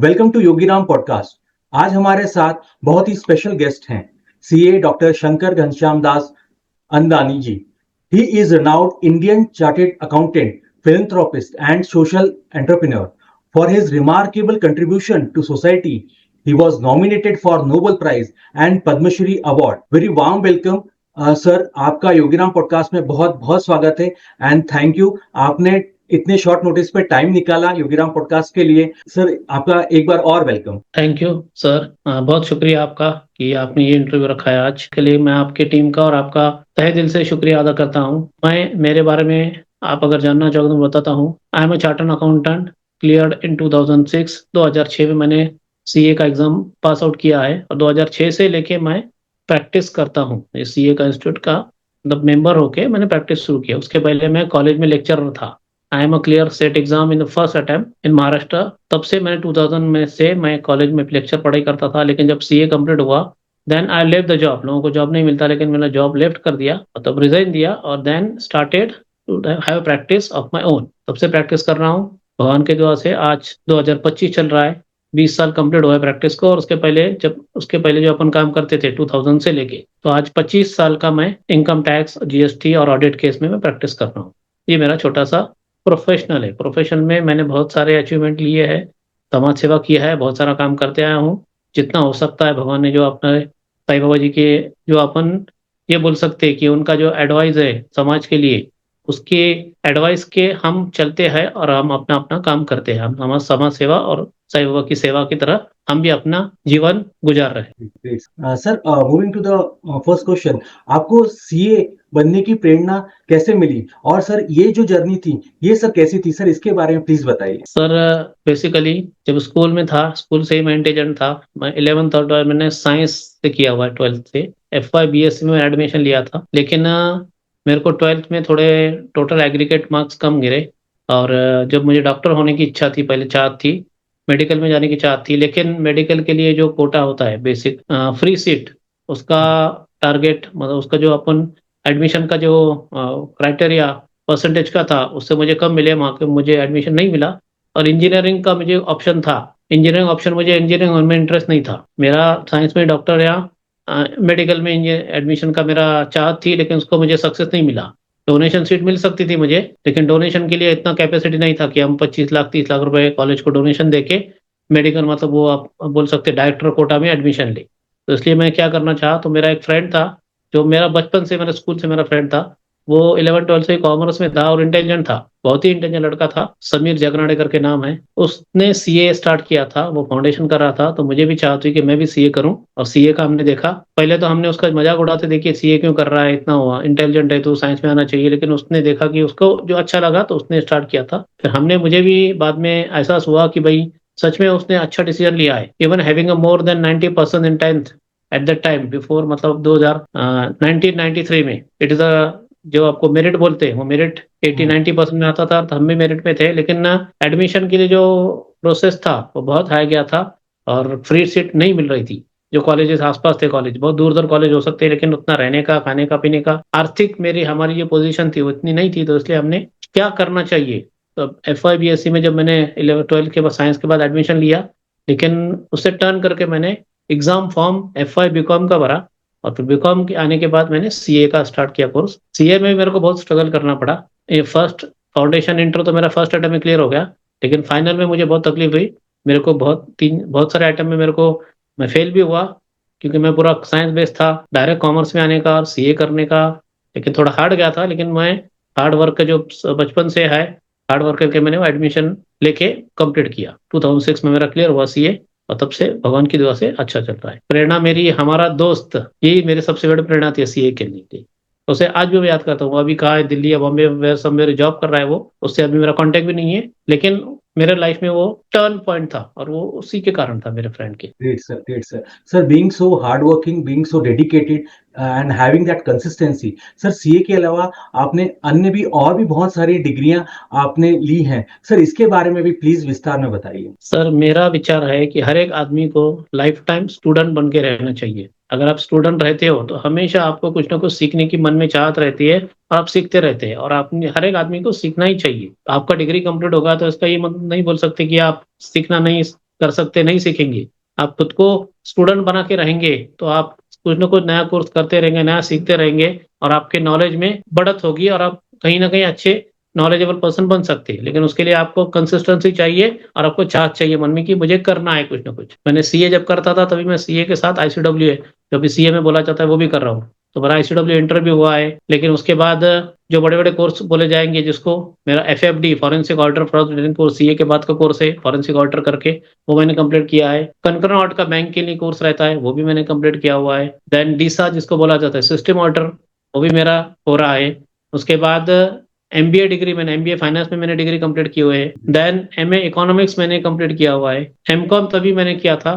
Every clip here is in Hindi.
Welcome to Yogiram podcast. आज हमारे साथ बहुत ही स्पेशल गेस्ट हैं, CA doctor Shankar Ghanshyam Das Andani ji. He is renowned Indian chartered accountant, philanthropist, and social entrepreneur. For his remarkable contribution to society, he was nominated for Nobel Prize and Padma Shri Award. Very warm welcome, sir. आपका योगीराम पॉडकास्ट में बहुत बहुत स्वागत है एंड थैंक यू, आपने इतने शॉर्ट नोटिस पे टाइम निकाला योगीराम पॉडकास्ट के लिए। सर, आपका एक बार और वेलकम। थैंक यू सर, बहुत शुक्रिया आपका कि आपने ये इंटरव्यू रखा है। आज के लिए मैं आपकी टीम का और आपका तहे दिल से शुक्रिया अदा करता हूँ। मैं मेरे बारे में आप अगर जानना चाहोगे तो मैं बताता हूँ। I am a chartered accountant, cleared in 2006। 2006 में मैंने सीए का एग्जाम पास आउट किया है और 2006 से लेके मैं प्रैक्टिस करता हूँ। सीए का इंस्टीट्यूट का मतलब मेंबर होके मैंने प्रैक्टिस शुरू किया। उसके पहले मैं कॉलेज में लेक्चरर था। I am a clear set exam in the first attempt in Maharashtra. तब से मैंने 2000 में से मैं कॉलेज में लेक्चर पढ़ाई करता था, लेकिन जब सीए कंप्लीट हुआ then I left the job. लोगों को जॉब नहीं मिलता, लेकिन मैंने जॉब लेफ्ट कर दिया और तब रिजाइन दिया और then started to have practice of my own. तब से प्रैक्टिस कर रहा हूँ भगवान के दुआ से। आज 2025 चल रहा है, 20 साल कंप्लीट हुआ है प्रैक्टिस को। और उसके पहले जो अपन काम करते थे 2000 से लेके, तो आज 25 साल का मैं इनकम टैक्स, जीएसटी और ऑडिट केस में मैं प्रैक्टिस कर रहा हूँ। ये मेरा छोटा सा प्रोफेशनल है। प्रोफेशन में मैंने बहुत सारे अचीवमेंट लिए हैं, समाज सेवा किया है, बहुत सारा काम करते आया हूँ। जितना हो सकता है भगवान ने जो अपने साईं बाबा जी के जो अपन ये बोल सकते हैं कि उनका जो एडवाइस है समाज के लिए, उसके एडवाइस के हम चलते हैं और हम अपना अपना काम करते हैं। हम हमारा समाज सेवा और साईं बाबा की सेवा की तरह हम भी अपना जीवन गुजार रहे हैं। Sir, moving to the first question, आपको सीए बनने की प्रेरणा कैसे मिली? और सर, ये जो जर्नी थी ये सर कैसी थी? सर, इसके बारे में प्लीज बताइए। सर बेसिकली जब स्कूल में था, स्कूल से ही मैं इंटेलिजेंट था। मैं 11th और 12 मैंने साइंस से किया हुआ है। 12th से FY BSc में एडमिशन लिया था, लेकिन मेरे को 12th में थोड़े टोटल एग्रीगेट मार्क्स कम गिरे। और जब मुझे डॉक्टर होने की इच्छा थी, पहले चाहत थी, मेडिकल में जाने की चाहत थी, लेकिन मेडिकल के लिए जो कोटा होता है बेसिक फ्री सीट, उसका टारगेट मतलब उसका जो अपन एडमिशन का जो क्राइटेरिया परसेंटेज का था, उससे मुझे कम मिले, वहाँ पे मुझे एडमिशन नहीं मिला। और इंजीनियरिंग का मुझे ऑप्शन था, मुझे इंजीनियरिंग में इंटरेस्ट नहीं था। मेरा साइंस में डॉक्टर या मेडिकल में एडमिशन का मेरा चाहत थी, लेकिन उसको मुझे सक्सेस नहीं मिला। डोनेशन सीट मिल सकती थी मुझे, लेकिन डोनेशन के लिए इतना कैपेसिटी नहीं था कि हम 25 लाख 30 लाख रुपए कॉलेज को डोनेशन देके मेडिकल मतलब वो आप बोल सकते डायरेक्टर कोटा में एडमिशन ले। तो इसलिए मैं क्या करना चाहा, तो मेरा एक फ्रेंड था जो मेरा बचपन से, मेरा स्कूल से मेरा फ्रेंड था। वो 11th 12th से कॉमर्स में था और इंटेलिजेंट था, बहुत ही इंटेलिजेंट लड़का था। समीर जगनाडे करके नाम है। उसने सीए स्टार्ट किया था, वो फाउंडेशन कर रहा था, तो मुझे भी चाहत हुई कि मैं भी सीए करूं। और सीए का हमने देखा, पहले तो हमने उसका मजाक उड़ाते, देखिए सीए क्यों कर रहा है, इतना हुआ इंटेलिजेंट है तो साइंस में आना चाहिए। लेकिन उसने देखा कि उसको जो अच्छा लगा तो उसने स्टार्ट किया था। फिर मुझे भी बाद में एहसास हुआ कि भाई सच में उसने अच्छा डिसीजन लिया है। Even having a more than 90% in 10th at that time before, मतलब 1993 में। इट इज अ जो आपको मेरिट बोलते हैं, वो मेरिट 80-90% में आता था, तो हम भी मेरिट में थे। लेकिन एडमिशन के लिए जो प्रोसेस था वो बहुत हाई गया था और फ्री सीट नहीं मिल रही थी। जो कॉलेजेस आसपास थे, कॉलेज बहुत दूर दूर कॉलेज हो सकते हैं, लेकिन उतना रहने का, खाने का, पीने का, आर्थिक मेरी हमारी जो पोजीशन थी वो इतनी नहीं थी। तो इसलिए हमने क्या करना चाहिए, तो FY BSc में जब मैंने 11 12 के बाद साइंस के बाद एडमिशन लिया, लेकिन उससे टर्न करके मैंने एग्जाम फॉर्म FY BCom का भरा। और फिर बीकॉम के आने के बाद मैंने सीए का स्टार्ट किया कोर्स। सीए में मेरे को बहुत स्ट्रगल करना पड़ा। ये फर्स्ट फाउंडेशन इंटर तो मेरा फर्स्ट अटेम्प्ट में क्लियर हो गया, लेकिन फाइनल में मुझे बहुत तकलीफ हुई। मेरे को बहुत सारे अटेम्प्ट में मेरे को मैं फेल भी हुआ, क्योंकि मैं पूरा साइंस बेस्ड था, डायरेक्ट कॉमर्स में आने का और सीए करने का। लेकिन थोड़ा हार्ड गया था, लेकिन मैं हार्ड वर्क का जो बचपन से है, हार्ड वर्क करके मैंने वो एडमिशन लेके कंप्लीट किया। 2006 में मेरा क्लियर हुआ सीए, और तब से भगवान की दुआ से अच्छा चल रहा है। प्रेरणा मेरी हमारा दोस्त, यही मेरी सबसे बड़ी प्रेरणा थी सीए के लिए। उसे आज भी मैं याद करता हूँ। अभी कहाँ है, दिल्ली या बॉम्बे में सब मेरे जॉब कर रहा है वो। उससे अभी मेरा कांटेक्ट भी नहीं है, लेकिन मेरे लाइफ में वो टर्न पॉइंट था और वो उसी के कारण था, मेरे फ्रेंड के। Great sir, great sir. Sir, being so hard working, being so dedicated and having that consistency, sir CA के अलावा आपने अन्य भी और भी बहुत सारी डिग्रियां आपने ली हैं। सर, इसके बारे में भी प्लीज विस्तार में बताइए। सर मेरा विचार है कि हर एक आदमी को लाइफ टाइम स्टूडेंट बन के रहना चाहिए। अगर आप स्टूडेंट रहते हो तो हमेशा आपको कुछ ना कुछ सीखने की मन में चाहत रहती है, और आप सीखते रहते हैं। और आप, हर एक आदमी को सीखना ही चाहिए। आपका डिग्री कंप्लीट होगा तो इसका ये मतलब नहीं बोल सकते कि आप सीखना नहीं कर सकते नहीं सीखेंगे। आप खुद को स्टूडेंट बना के रहेंगे तो आप कुछ ना कुछ नया कोर्स करते रहेंगे, नया सीखते रहेंगे और आपके नॉलेज में बढ़त होगी और आप कहीं न कहीं अच्छे नॉलेजेबल पर्सन बन सकते हैं। लेकिन उसके लिए आपको कंसिस्टेंसी चाहिए और आपको चाहत चाहिए मन में कि मुझे करना है कुछ ना कुछ। मैंने सीए जब करता था तभी मैं सीए के साथ आईसीडब्ल्यू जो अभी सीए में बोला जाता है वो भी कर रहा हूँ। तो मेरा आईसीडब्ल्यू इंटरव्यू हुआ है, लेकिन उसके बाद जो बड़े-बड़े कोर्स बोले जाएँगे जिसको मेरा FFD forensic auditor for course CA के बाद का कोर्स है फॉरेंसिक ऑडिटर करके, वो मैंने कंप्लीट किया है। कंकरन ऑडिट का बैंक के लिए कोर्स रहता है, वो भी मैंने कंप्लीट किया हुआ है। देन डीसा जिसको बोला जाता है सिस्टम ऑडिटर, वो भी मेरा हो रहा है। उसके बाद एमबीए डिग्री मैंने एमबीए फाइनेंस में मैंने डिग्री कंप्लीट की हुई है। देन एमए इकोनॉमिक्स मैंने कंप्लीट किया हुआ है। एमकॉम तभी मैंने किया था।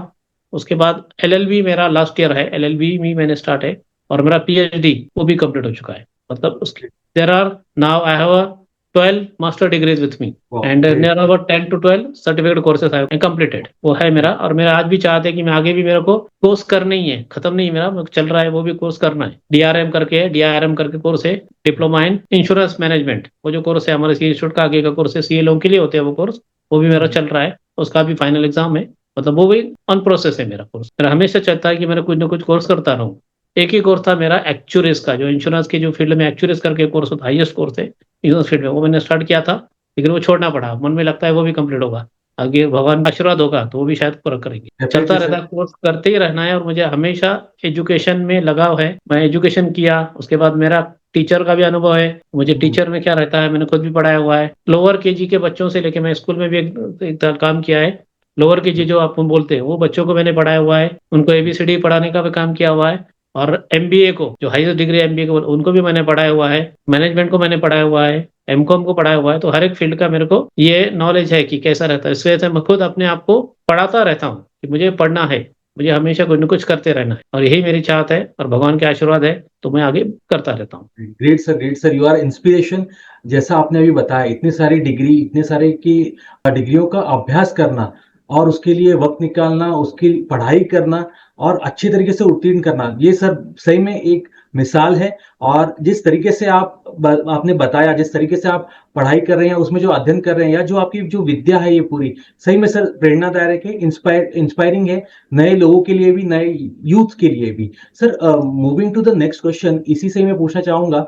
उसके बाद एलएलबी मेरा लास्ट ईयर है, एलएलबी में मैंने स्टार्ट है और मेरा पीएचडी वो भी कंप्लीट हो चुका है। मतलब उसके there are now I have 12 master degrees with me and great. There are about 10 to 12 certificate courses I completed. वो है मेरा और मेरा आज भी चाहते हैं कि मैं आगे भी मेरे को कोर्स करना ही है, खत्म नहीं मेरा चल रहा है, वो भी कोर्स करना है। डीआरएम करके है, डीआरएम करके कोर्स है, डिप्लोमा इन इंश्योरेंस मैनेजमेंट। वो जो कोर्स है हमारे सी इंस्टीट्यूट का आगे का कोर्स है, सीए लोगों के लिए होते हैं वो कोर्स, वो भी मेरा चल रहा है। उसका भी फाइनल एग्जाम है, मतलब वो भी ऑन प्रोसेस है मेरा कोर्स। मेरा हमेशा चाहता है कि मेरा कुछ ना कुछ कोर्स करता रहूं। एक ही कोर्स था मेरा एक्चुरिस का, जो इंश्योरेंस के जो फील्ड में एक्चुरिस करके कोर्स होता है, हाईएस्ट कोर्स है इंश्योरेंस फील्ड में, वो मैंने स्टार्ट किया था, लेकिन वो छोड़ना पड़ा। मन में लगता है वो भी कंप्लीट होगा, आगे भगवान का आशीर्वाद होगा तो वो भी शायद पूरा करेंगे। चलता डेफिनेटली रहता सर। है, कोर्स करते ही रहना है और मुझे हमेशा एजुकेशन में लगाव है। मैं एजुकेशन किया, उसके बाद मेरा टीचर का भी अनुभव है। मुझे टीचर में क्या रहता है, मैंने खुद भी पढ़ाया हुआ है लोअर केजी के बच्चों से लेके, मैं स्कूल में भी एक काम किया है। लोअर केजी जो आप बोलते हैं वो बच्चों को मैंने पढ़ाया हुआ है, उनको एबीसीडी पढ़ाने का भी काम किया हुआ है। और एमबीए को, जो हाईएस्ट डिग्री एमबीए को, उनको भी मैंने पढ़ाया हुआ है। मैनेजमेंट को मैंने पढ़ाया हुआ है, एमकॉम को पढ़ाया हुआ है। तो हर एक फील्ड का मेरे को ये नॉलेज है कि कैसा रहता है। इस वजह से मैं खुद अपने आप को पढ़ाता रहता हूँ कि मुझे पढ़ना है, मुझे हमेशा कुछ न कुछ करते रहना है और यही मेरी चाहत है और भगवान के आशीर्वाद है तो मैं आगे करता रहता हूँ। Great sir, great sir, you are inspiration. जैसा आपने अभी बताया, इतने सारी डिग्री, इतने सारे की डिग्रियों का अभ्यास करना और उसके लिए वक्त निकालना, उसकी पढ़ाई करना और अच्छे तरीके से उत्तीर्ण करना, ये सर सही में एक मिसाल है। और जिस तरीके से आपने बताया, जिस तरीके से आप पढ़ाई कर रहे हैं, उसमें जो अध्ययन कर रहे हैं, या जो आपकी जो विद्या है, ये पूरी सही में सर प्रेरणादायक है, इंस्पायरिंग है, नए लोगों के लिए भी, नए यूथ के लिए भी। Sir moving to the next question, इसी से मैं पूछना चाहूंगा,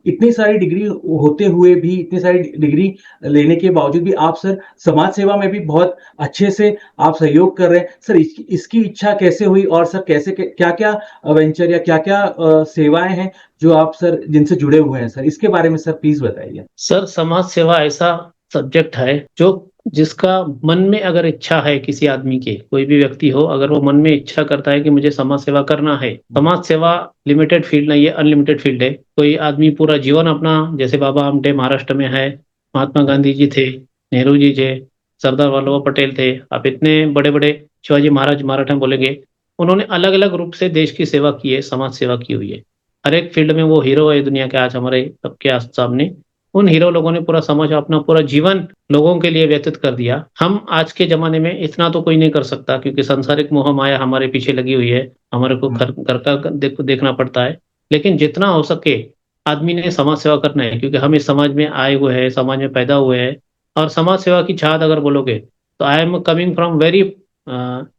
इतनी सारी डिग्री होते हुए भी, इतनी सारी डिग्री लेने के बावजूद भी आप सर समाज सेवा में भी बहुत अच्छे से आप सहयोग कर रहे हैं। सर इसकी इच्छा कैसे हुई और सर कैसे क्या क्या वेंचर या क्या क्या सेवाएं हैं जो आप सर जिनसे जुड़े हुए हैं, सर इसके बारे में सर प्लीज बताइए। सर समाज सेवा ऐसा सब्जेक्ट है जो जिसका मन में अगर इच्छा है, किसी आदमी के, कोई भी व्यक्ति हो, अगर वो मन में इच्छा करता है कि मुझे समाज सेवा करना है, समाज सेवा लिमिटेड फील्ड नहीं है, अनलिमिटेड फील्ड है। कोई आदमी पूरा जीवन अपना, जैसे बाबा आमटे महाराष्ट्र में है, महात्मा गांधी जी थे, नेहरू जी थे, सरदार वल्लभ पटेल थे, आप इतने बड़े बड़े, शिवाजी महाराज मराठा में बोलेंगे, उन्होंने अलग अलग रूप से देश की सेवा की है, समाज सेवा की हुई है। हर एक फील्ड में वो हीरो है दुनिया के आज हमारे सबके सामने। उन हीरो लोगों ने पूरा समाज, अपना पूरा जीवन लोगों के लिए व्यतीत कर दिया। हम आज के जमाने में इतना तो कोई नहीं कर सकता क्योंकि सांसारिक मोह माया हमारे पीछे लगी हुई है, हमारे को घर घर का देखना पड़ता है। लेकिन जितना हो सके आदमी ने समाज सेवा करना है, क्योंकि हम इस समाज में आए हुए हैं, समाज में पैदा हुए हैं। और समाज सेवा की चाहत अगर बोलोगे तो I am coming from very,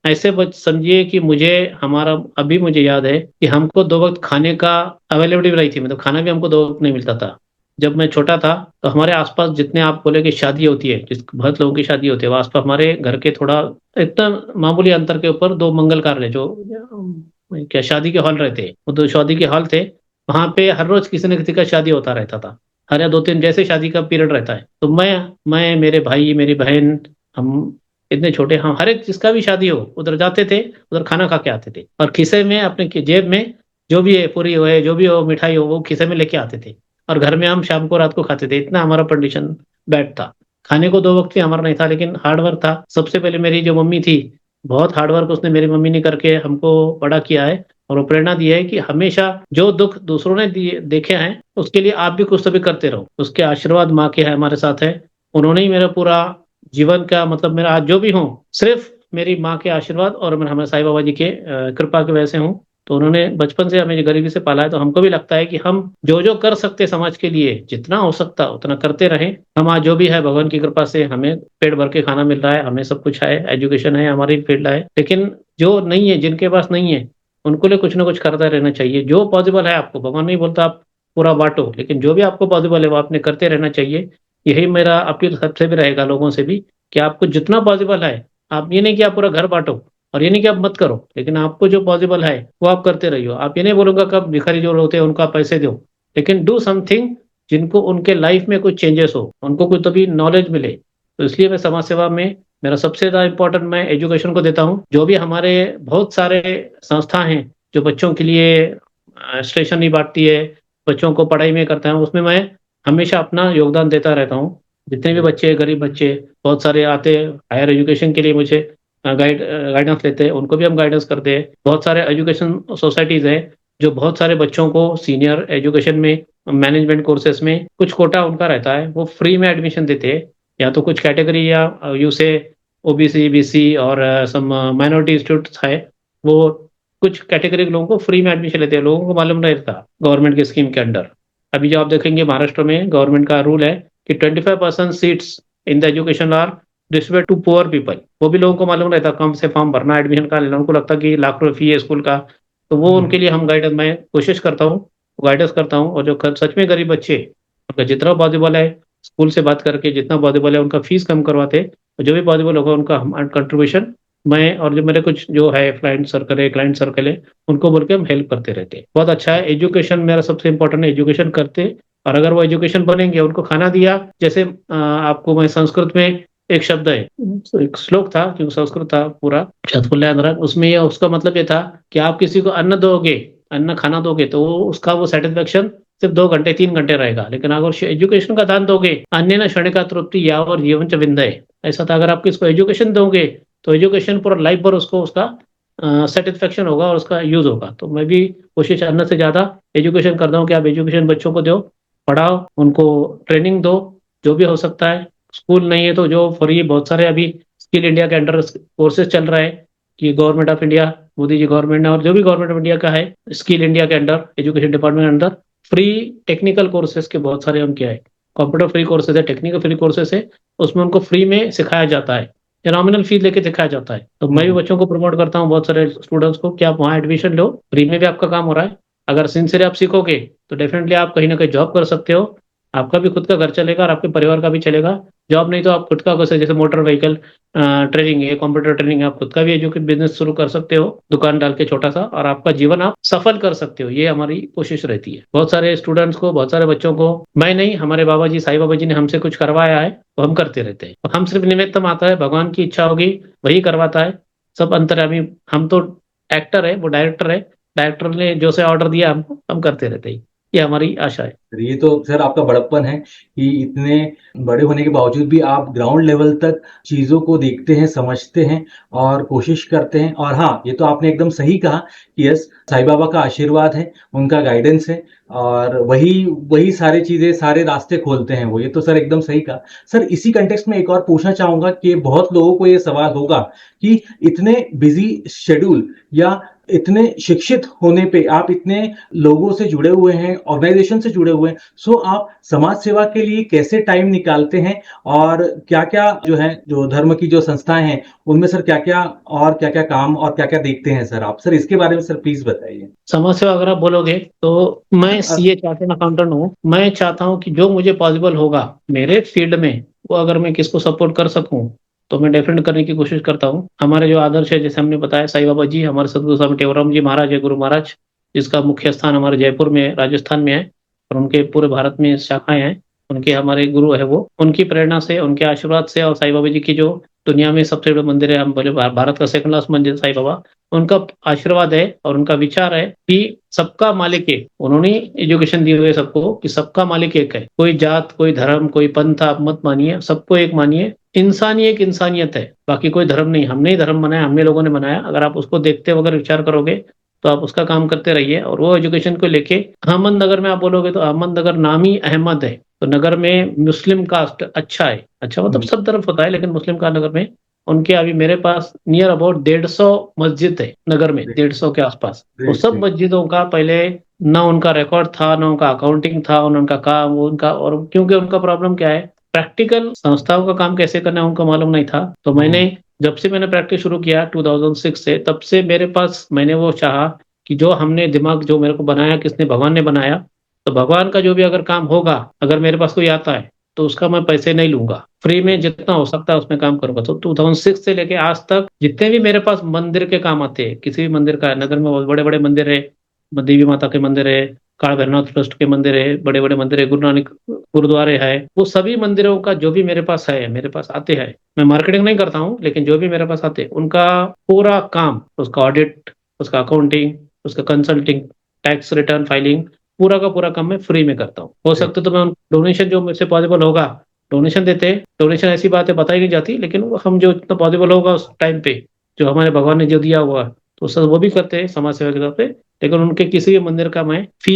ऐसे समझिए कि मुझे, हमारा अभी मुझे याद है कि हमको 2 वक्त खाने का अवेलेबिलिटी नहीं थी, मतलब खाना भी हमको 2 वक्त नहीं मिलता था। जब मैं छोटा था तो हमारे आसपास जितने आप बोले कि शादी होती है, जिस बहुत लोगों की शादी होती है, वो आसपास हमारे घर के थोड़ा एकदम मामूली अंतर के ऊपर 2 मंगल कार्यालय, जो क्या शादी के हॉल रहते हैं, वो 2 शादी के हॉल थे। वहां पे हर रोज किसी न किसी का शादी होता रहता था, हर या 2-3 जैसे शादी का पीरियड रहता है। तो मैं मेरे भाई, मेरी बहन, हम इतने छोटे, हम हर एक जिसका भी शादी हो उधर जाते थे, उधर खाना खा के आते थे और खिसे में अपने जेब में जो भी है, पूरी हो जो भी हो, मिठाई हो, वो खिसे में लेके आते थे और घर में हम शाम को रात को खाते थे। इतना हमारा कंडीशन बैड था। खाने को 2 वक्त भी हमारा नहीं था, लेकिन हार्डवर्क था। सबसे पहले मेरी जो मम्मी थी, बहुत हार्डवर्क उसने, मेरी मम्मी ने करके हमको बड़ा किया है और वो प्रेरणा दी है कि हमेशा जो दुख दूसरों ने देखे हैं उसके लिए आप भी कुछ तो भी करते रहो। उसके आशीर्वाद माँ के है, हमारे साथ है। उन्होंने ही मेरा पूरा जीवन का, मतलब मेरा आज जो भी हूँ, सिर्फ मेरी माँ के आशीर्वाद और मैं हमारे साईं बाबा जी के कृपा की वजह से हूँ। तो उन्होंने बचपन से हमें गरीबी से पाला है, तो हमको भी लगता है कि हम जो-जो कर सकते हैं समाज के लिए, जितना हो सकता उतना करते रहें। हम आज जो भी है भगवान की कृपा से हमें पेट भर के खाना मिल रहा है, हमें सब कुछ है, एजुकेशन है, हमारी फील्ड है। लेकिन जो नहीं है, जिनके पास नहीं है, उनको लिए कुछ ना कुछ करता रहना चाहिए। जो पॉसिबल है आपको, भगवान नहीं बोलता आप पूरा बाँटो, लेकिन जो भी आपको पॉसिबल है वो आपने करते रहना चाहिए। यही मेरा अपील सबसे भी रहेगा लोगों से भी कि आपको जितना पॉसिबल है, आप ये नहीं कि आप पूरा घर बाँटो और ये नहीं कि आप मत करो, लेकिन आपको जो पॉसिबल है वो आप करते रहिए। आप ये नहीं बोलूँगा कि आप भिखारी जो होते हैं उनको आप पैसे दो, लेकिन डू समथिंग जिनको उनके लाइफ में कुछ चेंजेस हो, उनको कुछ तभी नॉलेज मिले। तो इसलिए मैं समाज सेवा में मेरा सबसे ज़्यादा इम्पोर्टेंट मैं एजुकेशन को देता हूँ। जो भी हमारे बहुत सारे संस्था हैं जो बच्चों के लिए स्टेशनरी बाँटती है, बच्चों को पढ़ाई में करता है, उसमें मैं हमेशा अपना योगदान देता रहता हूँ। जितने भी बच्चे गरीब बच्चे बहुत सारे आते हैं हायर एजुकेशन के लिए मुझे गाइडेंस लेते हैं, उनको भी हम गाइडेंस करते हैं। बहुत सारे एजुकेशन सोसाइटीज़ हैं जो बहुत सारे बच्चों को सीनियर एजुकेशन में मैनेजमेंट कोर्सेज में कुछ कोटा उनका रहता है, वो फ्री में एडमिशन देते हैं। या तो कुछ कैटेगरी या यू से ओबीसी, बीसी और सम माइनॉरिटी इंस्टीट्यूट्स है, वो कुछ कैटेगरी के लोगों को फ्री में एडमिशन लेते हैं। लोगों को मालूम नहीं रहता गवर्नमेंट की स्कीम के अंडर। अभी जो आप देखेंगे महाराष्ट्र में गवर्नमेंट का रूल है कि 25% seats in the education are distributed to poor people. वो भी लोगों को मालूम रहता कम से फॉर्म भरना एडमिशन का लेना, उनको लगता कि लाख रुपए फी है स्कूल का। तो वो उनके लिए हम गाइडेंस मैं कोशिश करता हूँ, गाइडेंस करता हूँ। और जो सच में गरीब बच्चे उनका जितना पॉसिबल है स्कूल से बात करके जितना पॉसिबल है उनका फीस कम करवाते, और जो भी पॉसिबल होगा उनका हम कंट्रीब्यूशन मैं और जो मेरे कुछ जो है क्लाइंट सर्कल है उनको बोल के हम हेल्प करते रहते हैं। बहुत अच्छा है, एजुकेशन मेरा सबसे इम्पोर्टेंट है, एजुकेशन करते। और अगर वो एजुकेशन बनेंगे, उनको खाना दिया, जैसे आपको मैं संस्कृत में एक शब्द है, एक श्लोक था क्योंकि संस्कृत था पूरा शतफुल्यानरक, उसमें ये उसका मतलब ये था कि आप किसी को अन्न दोगे, अन्न खाना दोगे तो उसका वो सेटिस्फेक्शन सिर्फ 2 घंटे 3 घंटे रहेगा। लेकिन अगर एजुकेशन का दान दोगे, अन्य न क्षणिका तृप्ति या और जीवन च विंदय, ऐसा था। अगर आप किसको एजुकेशन दोगे तो एजुकेशन पूरा लाइफ भर उसको उसका सेटिस्फेक्शन होगा और उसका यूज होगा। तो मैं भी कोशिश अन्न से ज्यादा एजुकेशन करता हूँ कि आप एजुकेशन बच्चों को दो, पढ़ाओ, उनको ट्रेनिंग दो, जो भी हो सकता है। स्कूल नहीं है तो जो फ्री बहुत सारे अभी स्किल इंडिया के अंडर कोर्सेज चल रहा है कि government of India, Modi ji government ने और जो भी गवर्नमेंट ऑफ इंडिया का है स्किल इंडिया के अंडर एजुकेशन डिपार्टमेंट के अंदर फ्री टेक्निकल कोर्सेज के बहुत सारे उनके है। कंप्यूटर फ्री कोर्सेज है, टेक्निकल फ्री कोर्सेज है, उसमें उनको फ्री में सिखाया जाता है, नॉमिनल फीस लेके सिखाया जाता है। तो मैं भी बच्चों को प्रमोट करता हूँ बहुत सारे स्टूडेंट्स को कि आप वहाँ एडमिशन लो, फ्री में भी आपका काम हो रहा है। अगर सिंसियर आप सीखोगे तो डेफिनेटली आप कहीं ना कहीं जॉब कर सकते हो, आपका भी खुद का घर चलेगा और आपके परिवार का भी चलेगा। जॉब नहीं तो आप खुद का कैसे, जैसे मोटर व्हीकल ट्रेनिंग है, कंप्यूटर ट्रेनिंग है, आप खुद का भी एजुकेट बिजनेस शुरू कर सकते हो दुकान डाल के छोटा सा, और आपका जीवन आप सफल कर सकते हो। ये हमारी कोशिश रहती है। बहुत सारे स्टूडेंट्स को, बहुत सारे बच्चों को, मैं नहीं हमारे बाबा जी साईं बाबा जी ने हमसे कुछ करवाया है तो हम करते रहते हैं। हम सिर्फ निमित्त मात्र है, भगवान की इच्छा होगी वही करवाता है, सब अंतर्यामी। हम तो एक्टर है, वो डायरेक्टर है, डायरेक्टर ने जो से ऑर्डर दिया हमको हम करते रहते हैं। ये हमारी आशा है। ये तो सर आपका बड़प्पन है कि इतने बड़े होने के बावजूद भी आप ग्राउंड लेवल तक चीजों को देखते हैं, समझते हैं और कोशिश करते हैं। और हाँ, ये तो आपने एकदम सही कहा कि यस, साईं बाबा का आशीर्वाद है, उनका गाइडेंस है और वही वही सारी चीजें, सारे रास्ते खोलते हैं वो। ये तो सर एकदम सही कहा। सर इसी कंटेक्स्ट में एक और पूछना चाहूंगा कि बहुत लोगों को ये सवाल होगा कि इतने बिजी शेड्यूल या इतने शिक्षित होने पे, आप इतने लोगों से जुड़े हुए हैं, ऑर्गेनाइजेशन से जुड़े हुए हैं, सो आप समाज सेवा के लिए कैसे टाइम निकालते हैं और क्या-क्या जो है, जो धर्म की जो संस्थाएं हैं, उनमें सर क्या-क्या काम और क्या-क्या देखते हैं सर आप? सर इसके बारे में सर प्लीज बताइए। समाज सेवा अगर आप बोलोगे तो मैं सीए चार्टर्ड अकाउंटेंट हूँ। मैं चाहता हूँ कि जो मुझे पॉसिबल होगा मेरे फील्ड में, वो अगर मैं किसको सपोर्ट कर सकूँ तो मैं डेफिनेट करने की कोशिश करता हूँ। हमारे जो आदर्श है, जैसे हमने बताया, साईं बाबा जी, हमारे सदगुरु स्वामी टेवराम जी महाराज है, गुरु महाराज, जिसका मुख्य स्थान हमारे जयपुर में, राजस्थान में है, और उनके पूरे भारत में शाखाएं हैं। उनके हमारे गुरु है वो, उनकी प्रेरणा से, उनके आशीर्वाद से, और साईं बाबा जी की जो दुनिया में सबसे बड़ा मंदिर है, हम बोले भारत का सेकंड लास्ट मंदिर साईं बाबा, उनका आशीर्वाद है और उनका विचार है कि सबका मालिक एक। उन्होंने एजुकेशन दी हुई है सबको कि सबका मालिक एक है, कोई जात, कोई धर्म, कोई पंथ आप मत मानिए, सबको एक मानिए। इंसान ही एक इंसानियत है, बाकी कोई धर्म नहीं। हमने ही धर्म बनाया, हमने लोगों ने बनाया। अगर आप उसको देखते हो, अगर विचार करोगे तो आप उसका काम करते रहिए। और वो एजुकेशन को लेके अहमदनगर में आप बोलोगे तो अहमदनगर नाम ही अहमद है, तो नगर में मुस्लिम कास्ट अच्छा है, अच्छा मतलब सब तरफ होता है, लेकिन मुस्लिम का नगर में, उनके अभी मेरे पास नियर अबाउट 150 मस्जिद है नगर में, 150 के आसपास। वो ग्रेट सब ग्रेट। मस्जिदों का पहले ना उनका रिकॉर्ड था, ना उनका अकाउंटिंग था, ना उनका काम उनका, और क्योंकि उनका प्रॉब्लम क्या है, प्रैक्टिकल संस्थाओं का काम कैसे करना है उनको मालूम नहीं था। तो मैंने जब से मैंने प्रैक्टिस शुरू किया 2006 से, तब से मेरे पास मैंने वो चाहा कि जो हमने दिमाग जो मेरे को बनाया, किसने, भगवान ने बनाया, तो भगवान का जो भी अगर काम होगा, अगर मेरे पास कोई आता है तो उसका मैं पैसे नहीं लूंगा, फ्री में जितना हो सकता है उसमें काम करूंगा। तो 2006 से लेके आज तक जितने भी मेरे पास मंदिर के काम आते हैं, किसी भी मंदिर का, नगर में बड़े बड़े मंदिर है, देवी माता के मंदिर है, काल भैरवनाथ ट्रस्ट के मंदिर है, बड़े बड़े मंदिर है, गुरु नानक गुरुद्वारे है, वो सभी मंदिरों का जो भी मेरे पास है, मेरे पास आते हैं, मैं मार्केटिंग नहीं करता हूँ, लेकिन जो भी मेरे पास आते हैं उनका पूरा काम, उसका ऑडिट, उसका अकाउंटिंग, उसका कंसल्टिंग, टैक्स रिटर्न फाइलिंग, पूरा का पूरा काम मैं फ्री में करता हूँ। हो सकता तो मैं डोनेशन जो मुझसे पॉसिबल होगा डोनेशन देते। डोनेशन ऐसी बात है बताई नहीं जाती, लेकिन हम जो इतना पॉसिबल होगा उस टाइम पे, जो हमारे भगवान ने जो दिया हुआ, तो सर वो भी करते हैं समाज सेवा के तौर पे। लेकिन उनके किसी भी मंदिर का मैं फी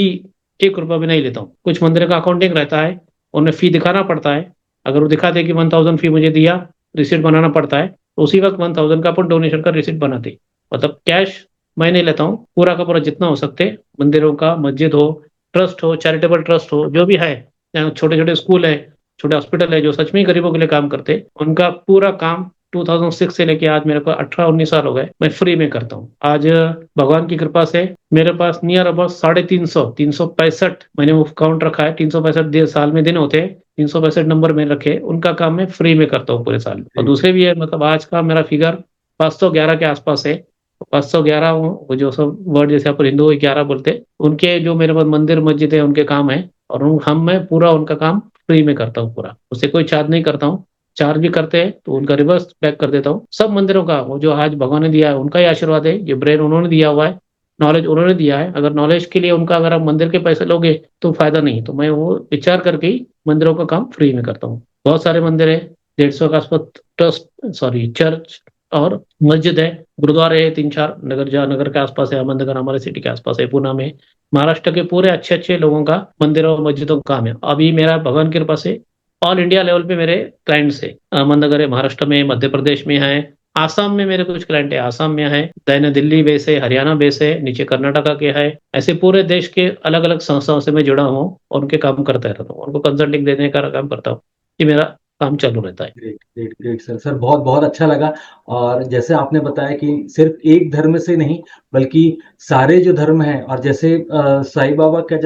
1 रुपया भी नहीं लेता हूँ। कुछ मंदिर का अकाउंटिंग रहता है, उन्हें फी दिखाना पड़ता है। अगर वो दिखाते कि 1000 फी मुझे दिया, रिसिप्ट बनाना पड़ता है, तो उसी वक्त 1000 का अपन डोनेशन का रिसिप्ट बनाते। मतलब कैश मैं नहीं लेता हूँ, पूरा का पूरा जितना हो सकते, मंदिरों का, मस्जिद हो, ट्रस्ट हो, चैरिटेबल ट्रस्ट हो, जो भी है, छोटे छोटे स्कूल है, छोटे हॉस्पिटल है, जो सच में ही गरीबों के लिए काम करते, उनका पूरा काम 2006 से लेके आज मेरे को 18-19 साल हो गए, मैं फ्री में करता हूँ। आज भगवान की कृपा से मेरे पास नियर अबाउट 350, 365 मैंने वो काउंट रखा है, 365 साल में दिन होते हैं, 365 नंबर में रखे, उनका काम मैं फ्री में करता हूँ पूरे साल में। और दूसरे भी है, मतलब आज का मेरा फिगर 511 के आसपास है। 511 वो जो सब वर्ड जैसे आप हिंदू 11 बोलते हैं, उनके जो मेरे पास मंदिर मस्जिद है उनके काम है, और हम मैं पूरा उनका काम फ्री में करता हूँ पूरा, उससे कोई चार्ज नहीं करता हूँ। चार्ज भी करते हैं तो उनका रिवर्स बैक कर देता हूँ। सब मंदिरों का वो जो आज भगवान ने दिया है उनका ही आशीर्वाद है, ये ब्रेन उन्होंने दिया हुआ है, नॉलेज उन्होंने दिया है। अगर नॉलेज के लिए उनका, अगर आप मंदिर के पैसे लोगे तो फायदा नहीं। तो मैं वो विचार करके ही मंदिरों का काम फ्री में करता हूँ। बहुत सारे मंदिर है, 150 के आसपास ट्रस्ट, सॉरी चर्च और मस्जिद है, गुरुद्वारे है 3-4 नगर, जहाँ नगर के आसपास है, अहमदनगर हमारे सिटी के आसपास है, पूना में। महाराष्ट्र के पूरे अच्छे अच्छे लोगों का मंदिरों और मस्जिदों का काम है। अभी मेरा भगवान की कृपा से ऑल इंडिया लेवल पे मेरे क्लाइंट्स है। अहमदनगर है, महाराष्ट्र में, मध्य प्रदेश में है, आसाम में मेरे कुछ क्लाइंट है, आसाम में है, देन दिल्ली बेस है, हरियाणा बेस है, नीचे कर्नाटका के है। ऐसे पूरे देश के अलग अलग संस्थाओं से मैं जुड़ा हूँ और उनके काम करता रहता हूँ, उनको कंसल्टिंग देने का काम करता हूँ। ये मेरा काम चालू रहता है। Great great great sir. Sir बहुत बहुत अच्छा लगा। और जैसे आपने बताया कि सिर्फ एक धर्म से नहीं, बल्कि सारे जो धर्म हैं, और जैसे साईं बाबा का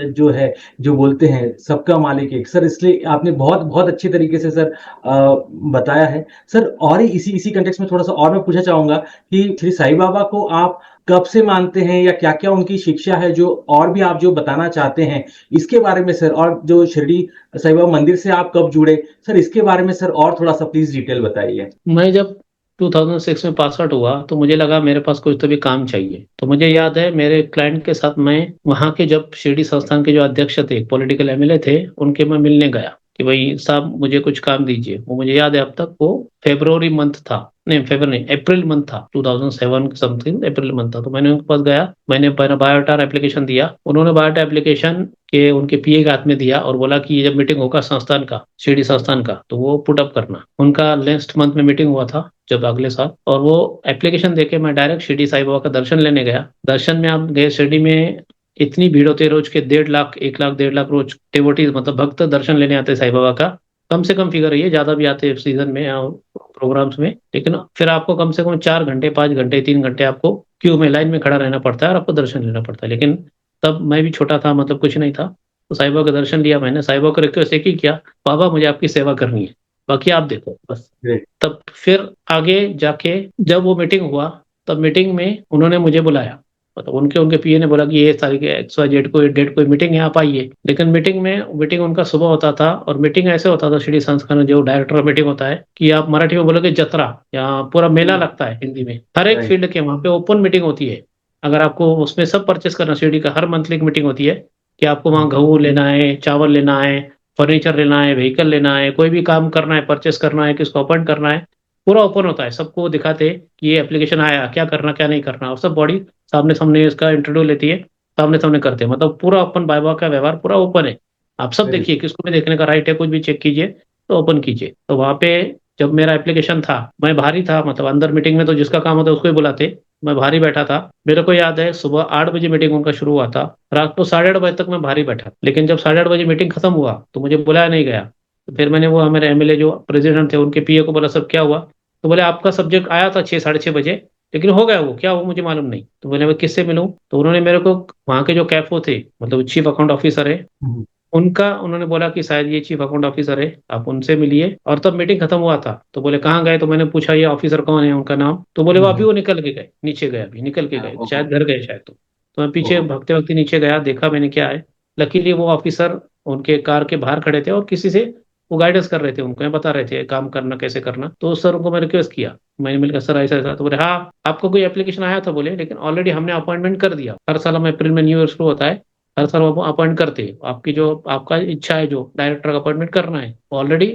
जो है, जो बोलते हैं सबका मालिक एक, सर इसलिए आपने बहुत बहुत अच्छे तरीके से सर बताया है सर। और ही इसी इसी कंटेक्स्ट में थोड़ा सा और मैं पूछना चाहूंगा कि श्री साईं बाबा को आप कब से मानते हैं, या क्या क्या उनकी शिक्षा है, जो और भी आप जो बताना चाहते हैं इसके बारे में सर। और जो शिरडी साईं बाबा मंदिर से आप कब जुड़े सर, इसके बारे में सर और थोड़ा सा प्लीज डिटेल बताइए। मैं जब 2006 में पास आउट हुआ तो मुझे लगा मेरे पास कुछ तो भी काम चाहिए। तो मुझे याद है मेरे क्लाइंट के साथ मैं वहाँ के, जब शिरडी संस्थान के जो अध्यक्ष थे, पॉलिटिकल एमएलए थे, उनके मैं मिलने गया कि भाई साहब मुझे कुछ काम दीजिए। वो मुझे याद है अब तक, वो फेब्रुवरी मंथ था, नहीं फेब्रुवरी नहीं, अप्रैल मंथ था, 2007 समथिंग अप्रैल मंथ था। तो मैंने उनके पास गया, मैंने बायोडाटा एप्लीकेशन दिया। उन्होंने बायोडाटा एप्लीकेशन के उनके पीए के हाथ में दिया और बोला कि ये जब मीटिंग होगा संस्थान का, शिरडी संस्थान का, तो वो पुट अप करना। उनका नेक्स्ट मंथ में मीटिंग हुआ था, जब अगले साल, और वो एप्लीकेशन देके मैं डायरेक्ट शिरडी साईं बाबा का दर्शन लेने गया। दर्शन में आप गए, शिरडी में इतनी भीड़ होती है रोज के 1.5 लाख, 1 लाख 1.5 लाख रोज डिवोटीज, मतलब भक्त दर्शन लेने आते हैं साईं बाबा का। कम से कम फिगर है ये, ज्यादा भी आते हैं सीजन में या प्रोग्राम्स में, लेकिन फिर आपको कम से कम 4 घंटे, 5 घंटे, 3 घंटे आपको क्यू में, लाइन में खड़ा रहना पड़ता है और आपको दर्शन लेना पड़ता है। लेकिन तब मैं भी छोटा था, मतलब कुछ नहीं था, तो साईं बाबा का दर्शन लिया मैंने। साईं बाबा को रिक्वेस्ट एक ही किया, बाबा मुझे आपकी सेवा करनी है, बाकी आप देखो बस। ग्रेट। तब फिर आगे जाके जब वो मीटिंग हुआ, तब मीटिंग में उन्होंने मुझे बुलाया, मतलब उनके उनके पीए ने बोला कि ये तारीख XYZ को डेट कोई मीटिंग है, आप आइए। लेकिन मीटिंग उनका सुबह होता था, और मीटिंग ऐसे होता था शिरडी संस्थान में, जो डायरेक्टर का मीटिंग होता है, कि आप मराठी में बोलोगे जत्रा, या पूरा मेला लगता है हिंदी में, हर एक राइट। फील्ड के वहाँ पे ओपन मीटिंग होती है। अगर आपको उसमें सब परचेस करना, शिरडी का हर मंथली की मीटिंग होती है, कि आपको वहाँ गेहूं लेना है, चावल लेना है, फर्नीचर लेना है, व्हीकल लेना है, कोई भी काम करना है, परचेस करना है, किसको अपॉइंट करना है, पूरा ओपन होता है। सबको दिखाते कि ये एप्लीकेशन आया, क्या करना क्या नहीं करना, और सब बॉडी सामने सामने इसका इंटरव्यू लेती है, सामने सामने करते हैं। मतलब पूरा ओपन, बाबा का व्यवहार पूरा ओपन है। आप सब वेरी। देखिए, किसको भी देखने का राइट है, कुछ भी चेक कीजिए, तो ओपन कीजिए। तो वहाँ पे जब मेरा एप्लीकेशन था, मैं बाहर ही था, मतलब अंदर मीटिंग में तो जिसका काम होता है उसको ही बुलाते, मैं बाहर ही बैठा था। मेरे को याद है सुबह 8 बजे मीटिंग उनका शुरू हुआ था, रात को 8:30 बजे तक मैं बाहर ही बैठा, लेकिन जब 8:30 बजे मीटिंग खत्म हुआ तो मुझे बुलाया नहीं गया। तो फिर मैंने वो हमारे एमएलए जो प्रेसिडेंट थे उनके पीए को बोला, सब क्या हुआ? तो बोले आपका सब्जेक्ट आया था 6 साढ़े 6 बजे, लेकिन हो गया, वो क्या हुआ मुझे मालूम नहीं। तो बोले मैं किससे मिलूं? तो उन्होंने मेरे को वहाँ के जो कैफो थे, मतलब चीफ अकाउंट ऑफिसर है, हम्म, उनका, उन्होंने बोला कि शायद ये चीफ अकाउंट ऑफिसर है, आप उनसे मिलिए। और तब मीटिंग खत्म हुआ था, तो बोले कहाँ गए? तो मैंने पूछा ये ऑफिसर कौन है, उनका नाम। तो बोले वो अभी हम्म, वो निकल के गए, नीचे गए, अभी निकल के गए, ओहो, शायद घर गए शायद। तो मैं पीछे ओहो, भगते भगते नीचे गया, देखा मैंने क्या है। लकीली वो ऑफिसर उनके कार के बाहर खड़े थे और किसी से वो गाइडेंस कर रहे थे, उनको बता रहे थे काम करना कैसे करना। तो सर उनको मैं रिक्वेस्ट किया, मैंने मिलकर सर ऐसा ऐसा। तो बोले हाँ आपको कोई एप्लीकेशन आया था? बोले लेकिन ऑलरेडी हमने अपॉइंटमेंट कर दिया, हर साल हम अप्रैल में न्यू ईयर शुरू होता है, हर साल वो अपॉइंट करते हैं। आपकी जो आपका इच्छा है जो डायरेक्टर का अपॉइंटमेंट करना है, ऑलरेडी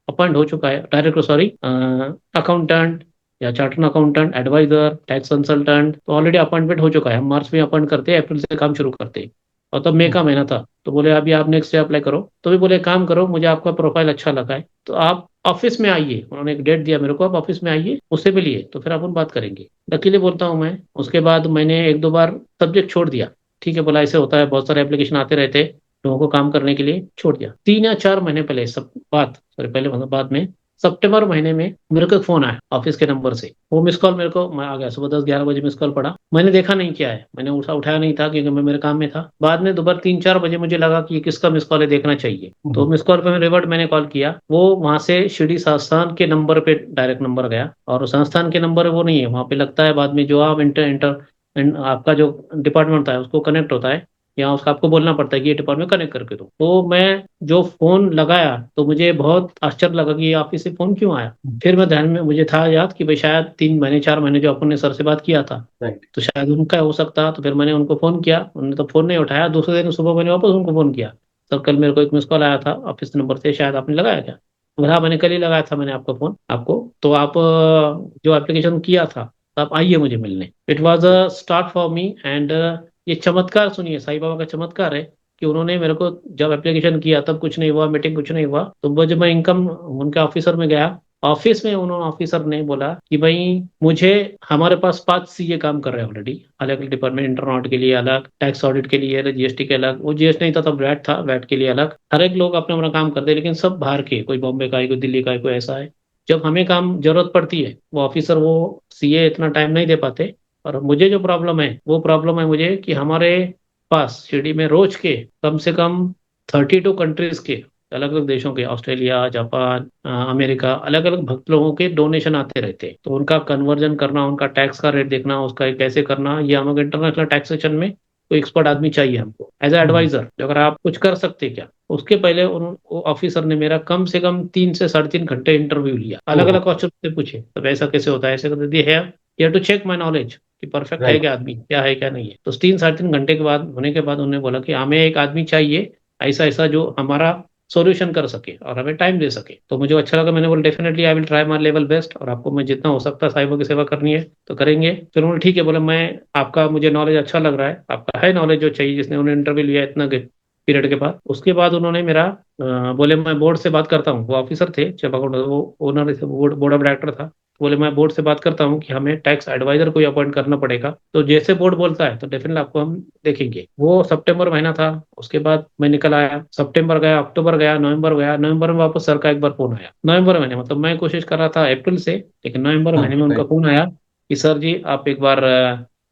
अपॉइंट हो चुका है, डायरेक्टर सॉरी, अकाउंटेंट या chartered accountant, adviser, tax consultant, तो ऑलरेडी अपॉइंटमेंट हो चुका है। हम मार्च में अपॉइंट करते हैं, अप्रैल से काम शुरू करते हैं। और तब मई का महीना था। तो बोले अभी आप नेक्स्ट डे अप्लाई करो। तो भी बोले काम करो, मुझे आपका प्रोफाइल अच्छा लगा है तो आप ऑफिस में आइए। उन्होंने एक डेट दिया मेरे को, आप ऑफिस में आइए, उससे मिलिए, तो फिर अपन बात करेंगे। लकीली बोलता हूँ मैं, उसके बाद मैंने एक दो बार सब्जेक्ट छोड़ दिया। ठीक है, बोला ऐसे होता है, बहुत सारे एप्लीकेशन आते रहते, लोगों को काम करने के लिए छोड़ दिया। 3 या 4 महीने पहले सब बात, सॉरी पहले मतलब बाद में, सितंबर महीने में मेरे को एक फोन आया ऑफिस के नंबर से। वो मिस कॉल मेरे को, मैं आ गया सुबह 10-11 बजे मिस कॉल पड़ा, मैंने देखा नहीं क्या है, मैंने उठाया नहीं था क्योंकि मैं मेरे काम में था। बाद में दोपहर 3-4 बजे मुझे लगा कि ये किसका मिस कॉल है, देखना चाहिए। तो मिस कॉल पे मैं रिवर्ट मैंने कॉल किया, वो वहां से शिरडी संस्थान के नंबर पे डायरेक्ट नंबर गया, और संस्थान के नंबर वो नहीं है वहां पे, लगता है बाद में जो आप इंटर इंटर आपका जो डिपार्टमेंट होता है उसको कनेक्ट होता है, या उसका आपको बोलना पड़ता है कि ये डिपार्टमेंट कनेक्ट करके दो। तो मैं जो फोन लगाया तो मुझे बहुत आश्चर्य लगा कि ये ऑफिस से फोन क्यों आया। फिर मैं ध्यान में, मुझे था याद कि भाई शायद 3 महीने 4 महीने जो अपन ने सर से बात किया था, राइट। तो शायद उनका हो सकता। तो फिर मैंने उनको फोन किया, उन्होंने तो फोन नहीं उठाया। दूसरे दिन सुबह मैंने वापस उनको फोन किया, सर कल मेरे को एक मिस कॉल आया था ऑफिस नंबर से, शायद आपने लगाया क्या? बोला हाँ मैंने कल ही लगाया था मैंने आपका फोन आपको, तो आप जो एप्लीकेशन किया था, तो आप आइए मुझे मिलने। It was a start for me. And ये चमत्कार सुनिए, साईं बाबा का चमत्कार है कि उन्होंने मेरे को, जब एप्लीकेशन किया तब कुछ नहीं हुआ, मीटिंग कुछ नहीं हुआ, तो वो जब मैं इनकम उनके ऑफिसर में गया, ऑफिस में उन्होंने ऑफिसर ने बोला कि भाई मुझे, हमारे पास 5 सीए काम कर रहे हैं ऑलरेडी, अलग अलग डिपार्टमेंट, इंटरनॉट के लिए अलग, टैक्स ऑडिट के लिए अलग, जीएसटी के अलग, वो जीएसटी नहीं था तब वैट था, वैट के लिए अलग, हर एक लोग अपना अपना काम करते हैं, लेकिन सब बाहर के, कोई बॉम्बे का है, कोई दिल्ली का है, कोई ऐसा है। जब हमें काम जरूरत पड़ती है, वो ऑफिसर, वो सीए इतना टाइम नहीं दे पाते। और मुझे जो प्रॉब्लम है, वो प्रॉब्लम है मुझे कि हमारे पास शिरडी में रोज के कम से कम 32 कंट्रीज के, अलग अलग देशों के, ऑस्ट्रेलिया, जापान, अमेरिका, अलग अलग भक्त लोगों के डोनेशन आते रहते हैं। तो उनका कन्वर्जन करना, उनका टैक्स का रेट देखना, उसका कैसे करना, ये हमें इंटरनेशनल टैक्सेशन में कोई एक्सपर्ट आदमी चाहिए हमको एज ए एडवाइजर। अगर आप कुछ कर सकते क्या? उसके पहले वो ऑफिसर ने मेरा कम से कम 3 से 3.5 घंटे इंटरव्यू लिया, अलग ओहो, अलग क्वेश्चन से पूछे, तो ऐसा कैसे होता है, ऐसे कर दिए है, you to check my knowledge कि परफेक्ट है राइट। क्या आदमी, क्या है क्या नहीं है। तो 3 साढ़े 3 घंटे के बाद होने के बाद उन्होंने बोला कि हमें एक आदमी चाहिए ऐसा ऐसा जो हमारा सॉल्यूशन कर सके और हमें टाइम दे सके। तो मुझे अच्छा लगा, मैंने बोला definitely I will try my level best, और आपको मैं जितना हो सकता है साहिबों की सेवा करनी है तो करेंगे। फिर उन्होंने ठीक है बोला, मैं आपका, मुझे नॉलेज अच्छा लग रहा है, आपका है नॉलेज जो चाहिए, जिसने उन्होंने इंटरव्यू लिया इतना पीरियड के बाद। उसके बाद उन्होंने मेरा बोले मैं बोर्ड से बात करता हूँ, वो ऑफिसर थे चीफ अकाउंट, वो owner, board board of director था। बोले मैं बोर्ड से बात करता हूँ कि हमें टैक्स एडवाइजर कोई अपॉइंट करना पड़ेगा, तो जैसे बोर्ड बोलता है तो डेफिनेटली आपको हम देखेंगे। वो सितंबर महीना था। उसके बाद मैं निकल आया, सितंबर गया, अक्टूबर गया, नवंबर गया, नवंबर में वापस सर का एक बार फोन आया, नवंबर महीने, मतलब मैं कोशिश कर रहा था अप्रैल से, लेकिन नवंबर हाँ, महीने में उनका राइट। फोन आया कि सर जी आप एक बार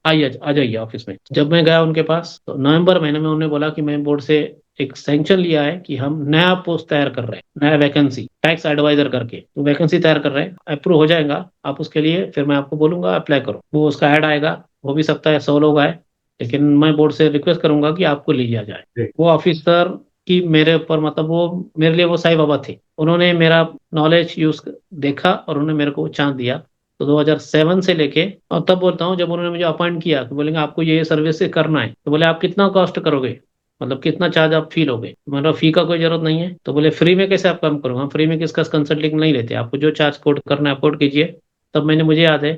आइए, आ जाइए ऑफिस में। जब मैं गया उनके पास, तो नवंबर महीने में उन्होंने बोला कि मैं बोर्ड से एक सैंक्शन लिया है कि हम नया पोस्ट तैयार कर रहे हैं, नया वैकेंसी टैक्स एडवाइजर करके, तो वैकेंसी तैयार कर रहे हैं, अप्रूव हो जाएगा आप उसके लिए, फिर मैं आपको बोलूंगा अप्लाई करो। वो उसका ऐड आएगा, हो भी सकता है 100 लोग आए, लेकिन मैं बोर्ड से रिक्वेस्ट करूंगा कि आपको ले लिया जाए। ग्रेट। वो ऑफिसर की मेरे ऊपर, मतलब वो मेरे लिए वो साईं बाबा थे, उन्होंने मेरा नॉलेज यूज देखा और उन्होंने मेरे को चांस दिया। तो 2007 से लेके, और तब बोलता हूँ जब उन्होंने मुझे अपॉइंट किया तो बोलेंगे आपको ये सर्विस करना है, तो बोले आप कितना कॉस्ट करोगे, मतलब कितना चार्ज आप फील होगे? मतलब फी का कोई जरूरत नहीं है। तो बोले फ्री में कैसे आप काम करूंगा, फ्री में किसका कंसल्टिंग नहीं लेते, आपको जो चार्ज कोट करना है कोट कीजिए। तब मैंने, मुझे याद है,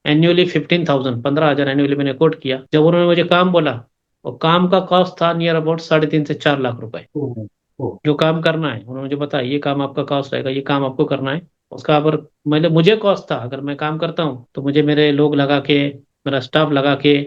एनुअली 15,000, 15,000 एनुअली मैंने कोट किया। जब उन्होंने मुझे काम बोला, और काम का कॉस्ट था नियर अबाउट 3.5 से 4 लाख रुपए। ओहो, ओ। जो काम करना है उन्होंने मुझे बताया, ये काम आपका कॉस्ट रहेगा, ये काम आपको करना है। उसका अगर मतलब मुझे कॉस्ट था, अगर मैं काम करता हूँ तो मुझे मेरे लोग लगा के, मेरा स्टाफ लगा के,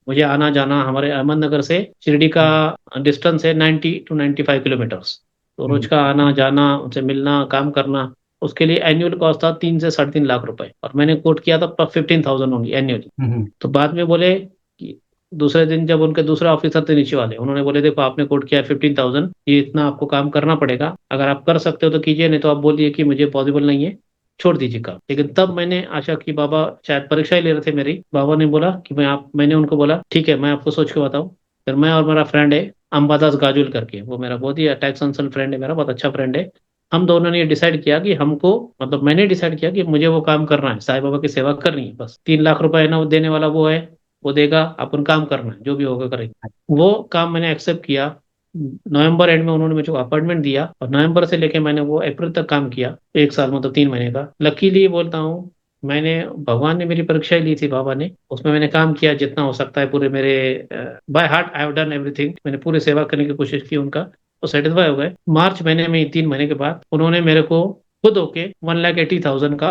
मुझे आना जाना, हमारे अहमदनगर से शिरडी का हम्म। डिस्टेंस है 90 to 95 किलोमीटर्स। तो रोज हम्म। का आना जाना, उनसे मिलना, काम करना, उसके लिए एनुअल कॉस्ट था 3 से 3.5 लाख रुपए, और मैंने कोट किया था 15,000 ओनली एनुअली। हम्म। तो बाद में बोले कि दूसरे दिन जब उनके दूसरे ऑफिसर थे नीचे वाले, उन्होंने बोले देखो आपने कोट किया है 15,000, ये इतना आपको काम करना पड़ेगा, अगर आप कर सकते हो तो कीजिए, नहीं तो आप बोलिए कि मुझे पॉसिबल नहीं है, छोड़ दीजिए काम। लेकिन तब मैंने आशा की, बाबा शायद परीक्षा ही ले रहे थे मेरी, बाबा ने बोला कि मैंने उनको बोला ठीक है मैं आपको सोच के बताऊं। फिर मैं और मेरा फ्रेंड है अंबादास गाजुल करके, वो मेरा बहुत ही टैक्स अंसल फ्रेंड है, मेरा बहुत अच्छा फ्रेंड है। हम दोनों ने ये डिसाइड किया कि हमको, मतलब मैंने डिसाइड किया कि मुझे वो काम करना है, साईं बाबा की सेवा करनी है, बस 3 लाख रुपए है ना वो देने वाला वो है, वो देगा, अपन काम करना है, जो भी होगा करेंगे। वो काम मैंने एक्सेप्ट किया। नवंबर एंड में उन्होंने मुझे अपॉइंटमेंट दिया, और नवंबर से लेके मैंने वो अप्रैल तक काम किया, 1 साल मतलब 3 महीने का। लकीली बोलता हूँ, मैंने, भगवान ने मेरी परीक्षा ही ली थी बाबा ने, उसमें मैंने काम किया जितना हो सकता है, पूरे मेरे by heart I have done everything, मैंने पूरी सेवा करने की कोशिश की उनका। वो सेटिस्फाई हो गए। मार्च महीने में ही 3 महीने के बाद उन्होंने मेरे को खुद होके 1,80,000 का,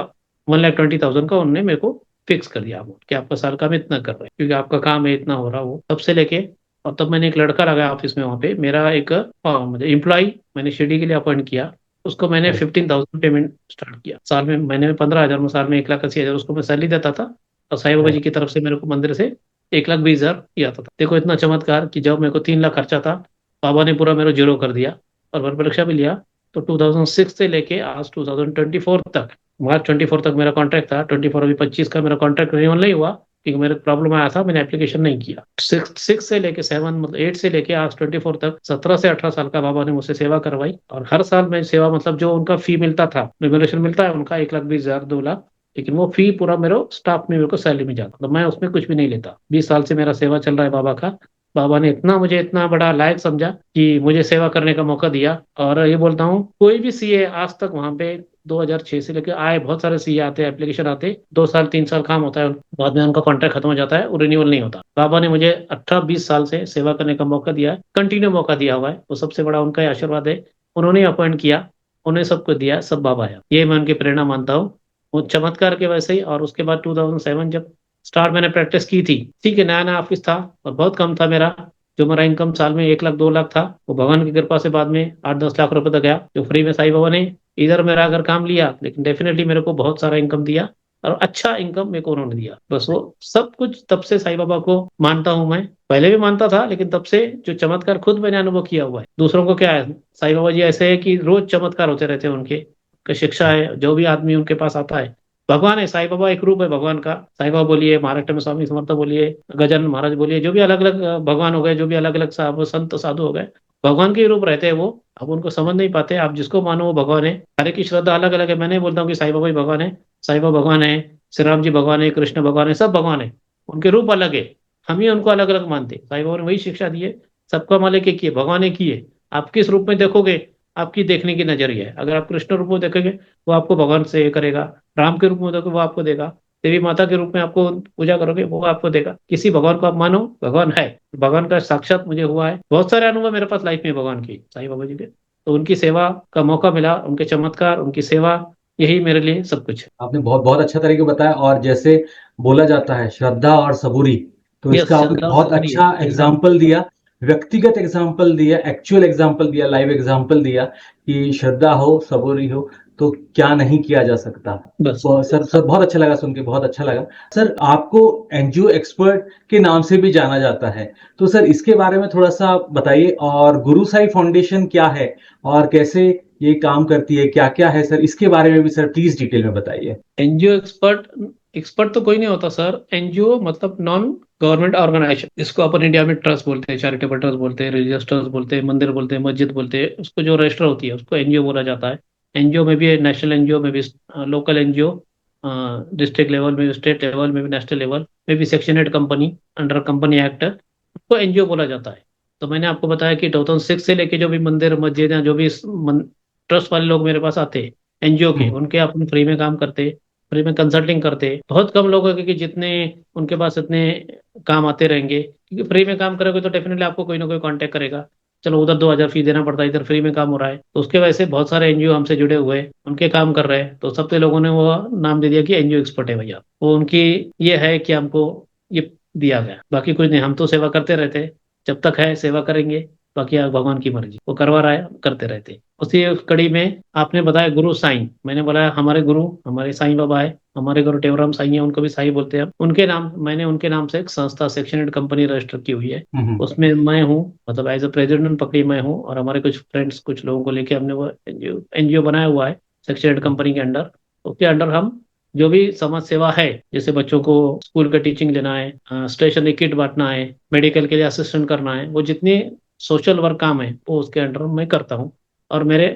1,20,000 का उन्होंने मेरे को फिक्स कर दिया अमाउंट, कि आपका साल का हम इतना कर रहे हैं, क्योंकि आपका काम है इतना हो रहा हो तब से लेके। और तब मैंने एक लड़का लगाया ऑफिस में, वहाँ पे मेरा एक मुझे एम्प्लॉय मैंने शिरडी के लिए अपॉइंट किया। उसको मैंने राइट। 15,000 पेमेंट स्टार्ट किया साल में, महीने में 15,000 में, साल में 1,80,000 उसको मैं सैलरी देता था। और साईं बाबा जी राइट। की तरफ से मेरे को मंदिर से 1,20,000 ही आता था। देखो इतना चमत्कार, कि जब मेरे को 3 लाख खर्चा था, बाबा ने पूरा मेरा जीरो कर दिया। और वर परीक्षा भी लिया। तो 2006 से लेके आज 2024 तक, मार्च 24 तक मेरा कॉन्ट्रैक्ट था। 24 अभी 25 का मेरा कॉन्ट्रैक्ट रिन्यूअल नहीं हुआ, क्योंकि मेरे प्रॉब्लम आया था, मैंने एप्लीकेशन नहीं किया। सिक्स सिक्स से लेके 7 मतलब 8 से लेके आज 24 तक 17 से 18 साल का बाबा ने मुझसे सेवा करवाई। और हर साल मैं सेवा, मतलब जो उनका फी मिलता था, रेगुलेशन मिलता है उनका 1,20,000 2 लाख, लेकिन वो फी पूरा मेरे स्टाफ में मेरे को सैलरी में जाता, तो मैं उसमें कुछ भी नहीं लेता। 20 साल से मेरा सेवा चल रहा है बाबा का। बाबा ने इतना मुझे इतना बड़ा लायक समझा कि मुझे सेवा करने का मौका दिया। और ये बोलता हूँ, कोई भी सीए आज तक वहां पे 2006 से लेकर आए, बहुत सारे सीए आते हैं, एप्लीकेशन आते, 2 साल 3 साल काम होता है, बाद में उनका कॉन्ट्रैक्ट खत्म हो जाता है, वो रिन्यूअल नहीं होता। बाबा ने मुझे 18-20 साल से सेवा करने का मौका दिया है, कंटिन्यू मौका दिया हुआ है, वो सबसे बड़ा उनका ही आशीर्वाद है। उन्होंने अपॉइंट किया, उन्हें सबको दिया, सब बाबा है, ये मैं उनकी प्रेरणा मानता हूँ। वो चमत्कार के वैसे ही। और उसके बाद 2007 जब स्टार्ट मैंने प्रैक्टिस की थी, ठीक है, नया नया ऑफिस था और बहुत कम था मेरा, जो मेरा इनकम साल में 1 लाख 2 लाख था, वो भगवान की कृपा से बाद में 8-10 लाख रुपए तक गया, जो फ्री में साईं बाबा ने इधर मेरा अगर काम लिया, लेकिन डेफिनेटली मेरे को बहुत सारा इनकम दिया, और अच्छा इनकम मेरे को उन्होंने दिया। बस वो सब कुछ तब से साईं बाबा को मानता हूँ मैं, पहले भी मानता था, लेकिन तब से जो चमत्कार खुद मैंने अनुभव किया हुआ है। दूसरों को क्या है, साईं बाबा जी ऐसे है कि रोज चमत्कार होते रहते हैं उनके, की शिक्षा है, जो भी आदमी उनके पास आता है भगवान है। साईं बाबा एक रूप है भगवान का। साईं बाबा बोलिए, महाराष्ट्र में स्वामी समर्थ बोलिए, गजानन महाराज बोलिए, जो भी अलग अलग भगवान हो गए, जो भी अलग अलग संत साधु हो गए, भगवान के ही रूप रहते हैं वो। अब उनको समझ नहीं पाते, आप जिसको मानो वो भगवान है। हर एक की श्रद्धा अलग अलग है, मैं नहीं बोलता हूँ कि साईं बाबा ही भगवान है। साईं बाबा भगवान है, श्री राम जी भगवान है, कृष्ण भगवान है, सब भगवान है, उनके रूप अलग है। हम ही उनको अलग अलग मानते हैं। साईं बाबा ने वही शिक्षा दी है, सबका मालिक एक ही है, भगवान एक ही है। आप किस रूप में देखोगे, आपकी देखने की नजरिया है। अगर आप कृष्ण रूप में देखेंगे, वो आपको भगवान से ये करेगा। राम के रूप में देखो, वो आपको देगा। देवी माता के रूप में आपको पूजा करोगे, वो आपको देगा। किसी भगवान को आप मानो, भगवान है। भगवान का साक्षात मुझे हुआ है, बहुत सारे अनुभव मेरे पास लाइफ में भगवान की, साईं बाबा जी के। तो उनकी सेवा का मौका मिला, उनके चमत्कार, उनकी सेवा, यही मेरे लिए सब कुछ है। आपने बहुत बहुत अच्छा तरीके बताया, और जैसे बोला जाता है श्रद्धा और सबूरी, तो यस, इसका आपने श्रद्धा और बहुत सबरी है अच्छा एकदम। एग्जाम्पल दिया, व्यक्तिगत एग्जाम्पल दिया, एक्चुअल एग्जाम्पल दिया, लाइव एग्जाम्पल दिया कि श्रद्धा हो सबूरी हो तो क्या नहीं किया जा सकता। बस। सर सर बहुत अच्छा लगा सुन के, बहुत अच्छा लगा। सर आपको एनजीओ एक्सपर्ट के नाम से भी जाना जाता है, तो सर इसके बारे में थोड़ा सा बताइए। और गुरु साई फाउंडेशन क्या है और कैसे ये काम करती है, क्या क्या है सर, इसके बारे में भी सर प्लीज डिटेल में बताइए। एनजीओ एक्सपर्ट, एक्सपर्ट तो कोई नहीं होता सर। एनजीओ मतलब नॉन गवर्नमेंट ऑर्गेनाइजेशन, जिसको अपन इंडिया में ट्रस्ट बोलते हैं, चैरिटेबल ट्रस्ट बोलते हैं, रिलीजियस ट्रस्ट बोलते हैं, मंदिर बोलते हैं, मस्जिद बोलते हैं, उसको जो रजिस्टर होती है उसको एनजीओ बोला जाता है। एनजीओ में भी नेशनल एनजीओ में भी, लोकल एनजीओ, डिस्ट्रिक्ट लेवल में भी, स्टेट लेवल में भी, नेशनल लेवल में भी, section 8 company under company act, उसको एनजीओ बोला जाता है। तो मैंने आपको बताया कि 2006 से लेके जो भी मंदिर मस्जिद या जो भी ट्रस्ट वाले लोग मेरे पास आते हैं एनजीओ के, हम्म। उनके अपन फ्री में काम करते, फ्री में कंसल्टिंग करते। बहुत कम लोग हैं कि जितने उनके पास इतने काम आते रहेंगे, क्योंकि फ्री में काम करोगे तो डेफिनेटली आपको कोई ना कोई कांटेक्ट करेगा। चलो उधर 2,000 फीस देना पड़ता है, इधर फ्री में काम हो रहा है। तो उसके वजह से बहुत सारे एनजीओ हमसे जुड़े हुए हैं, उनके काम कर रहे हैं, तो सबसे लोगों ने वो नाम दे दिया कि एनजीओ एक्सपर्ट है भैया। वो उनकी ये है कि हमको ये दिया गया, बाकी कुछ नहीं, हम तो सेवा करते रहते हैं, जब तक है सेवा करेंगे, बाकी आप भगवान की मर्जी, वो करवा रहा है, हम करते रहते हैं। उसी कड़ी में आपने बताया गुरु साईं, मैंने बोला हमारे गुरु हमारे साईं बाबा है, हमारे गुरु टेवराम साईं है, उनको भी साईं बोलते हैं हम। उनके नाम, मैंने उनके नाम से एक संस्था सेक्शन एड कंपनी रजिस्टर की हुई है, हम्म। उसमें मैं हूँ, मतलब एज ए प्रेसिडेंट पकड़ी मैं हूँ, और हमारे कुछ फ्रेंड्स कुछ लोगों को लेके हमने वो एनजीओ बनाया हुआ है सेक्शन एड कंपनी के अंडर। उसके अंडर हम जो भी समाज सेवा है, जैसे बच्चों को स्कूल का टीचिंग लेना है, स्टेशनरी किट बांटना है, मेडिकल के लिए असिस्टेंट करना है, वो जितने सोशल वर्क काम है वो उसके अंडर मैं करता हूँ, और मेरे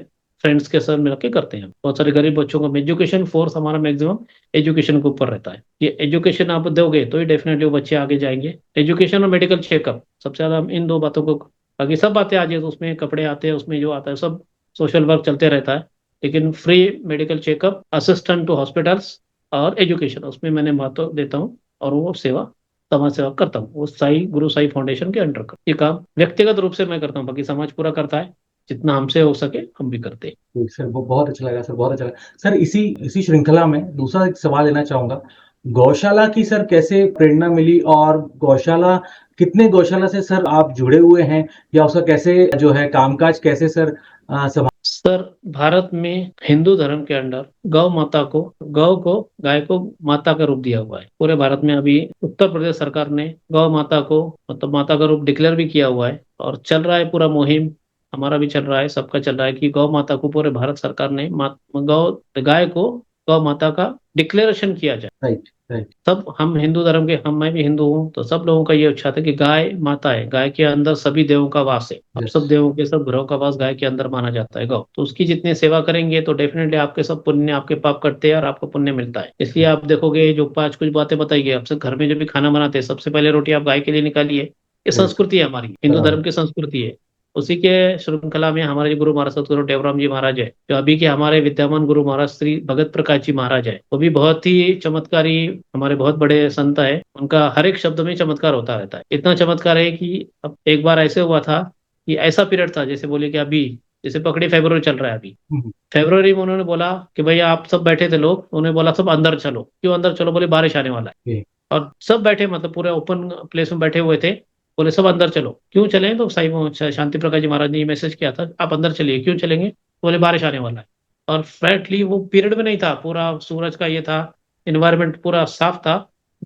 फ्रेंड्स के साथ मिलकर करते हैं। बहुत सारे गरीब बच्चों को एजुकेशन फोर्स हमारा मैक्सिमम एजुकेशन के ऊपर रहता है, ये एजुकेशन आप दोगे तो ही डेफिनेटली वो बच्चे आगे जाएंगे। एजुकेशन और मेडिकल चेकअप सबसे ज्यादा हम इन दो बातों को, बाकी सब बातें आ जाए तो उसमें कपड़े आते हैं, उसमें जो आता है सब सोशल वर्क चलते रहता है, लेकिन free medical checkup, assistant to hospitals और एजुकेशन, उसमें मैंने महत्व देता हूँ, और वो सेवा समाज सेवा करता हूँ, वो साई गुरु साई फाउंडेशन के अंडर कर, ये काम व्यक्तिगत रूप से मैं करता हूँ, बाकी समाज पूरा करता है, जितना हमसे हो सके हम भी करते हैं। ठीक सर, वो बहुत अच्छा लगा सर, बहुत अच्छा लगा सर। इसी इसी श्रृंखला में दूसरा एक सवाल लेना चाहूंगा। गौशाला की सर कैसे प्रेरणा मिली, और गौशाला कितने गौशाला से सर आप जुड़े हुए हैं, या उसका कैसे जो है कामकाज कैसे सर संभाल। सर, भारत में हिंदू धर्म के अंडर गौ माता को, गौ को, गाय को माता का रूप दिया हुआ है पूरे भारत में। अभी उत्तर प्रदेश सरकार ने गौ माता को, मतलब माता का रूप डिक्लेयर भी किया हुआ है, और चल रहा है पूरा मुहिम, हमारा भी चल रहा है, सबका चल रहा है कि गौ माता को पूरे भारत सरकार ने गौ, गाय को गौ माता का डिक्लेरेशन किया जाए। Right, right. सब हम हिंदू धर्म के, हम, मैं भी हिंदू हूँ, तो सब लोगों का ये इच्छा था कि गाय माता है, गाय के अंदर सभी देवों का वास है, अब यस। सब देवों के सब ग्रहों का वास गाय के अंदर माना जाता है गौ, तो उसकी जितनी सेवा करेंगे तो डेफिनेटली आपके सब पुण्य, आपके पाप कटते हैं और आपको पुण्य मिलता है। इसलिए आप देखोगे जो पांच कुछ बातें बताई गई, आपसे घर में जो भी खाना बनाते हैं सबसे पहले रोटी आप गाय के लिए निकालिए, ये बिल्कुल। संस्कृति है हमारी, हिंदू धर्म बराबर। की संस्कृति है। उसी के श्रृंखला में हमारे जो गुरु महाराज सतगुरु टेवराम जी महाराज है, जो अभी के हमारे विद्यमान गुरु महाराज श्री भगत प्रकाश जी महाराज है, वो भी बहुत ही चमत्कारी, हमारे बहुत बड़े संत है, उनका हर एक शब्द में चमत्कार होता रहता है। इतना चमत्कार है कि अब एक बार ऐसे हुआ था कि ऐसा पीरियड था, जैसे बोले कि अभी जैसे पकड़ी फरवरी चल रहा है, अभी हम्म। फरवरी में उन्होंने बोला कि भैया आप सब बैठे थे लोग, उन्होंने बोला सब अंदर चलो, क्यों अंदर चलो, बोले बारिश आने वाला है, ये। और सब बैठे, मतलब पूरे ओपन प्लेस में बैठे हुए थे, बोले सब अंदर चलो, क्यों चलें, तो साई शांति प्रकाश जी महाराज ने ये मैसेज किया था आप अंदर चलिए, क्यों चलेंगे, बोले बारिश आने वाला है। और फ्रैंकली वो पीरियड में नहीं था, पूरा सूरज का ये था, इन्वायरमेंट पूरा साफ था,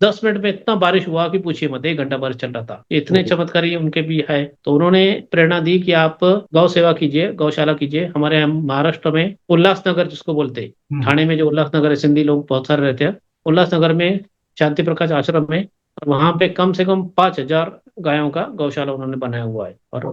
10 मिनट में इतना बारिश हुआ कि पूछिए मत, 1 घंटा बारिश चल रहा था, इतने ओहो। चमत्कारी उनके भी है। तो उन्होंने प्रेरणा दी कि आप गौ सेवा कीजिए, गौशाला कीजिए। हमारे यहाँ महाराष्ट्र में उल्लासनगर जिसको बोलते हैं, हम्म। ठाणे में जो उल्लासनगर है, सिंधी लोग बहुत सारे रहते हैं, उल्लासनगर में शांति प्रकाश आश्रम में, और वहां पे कम से कम 5,000 गायों का गौशाला उन्होंने बनाया हुआ है। और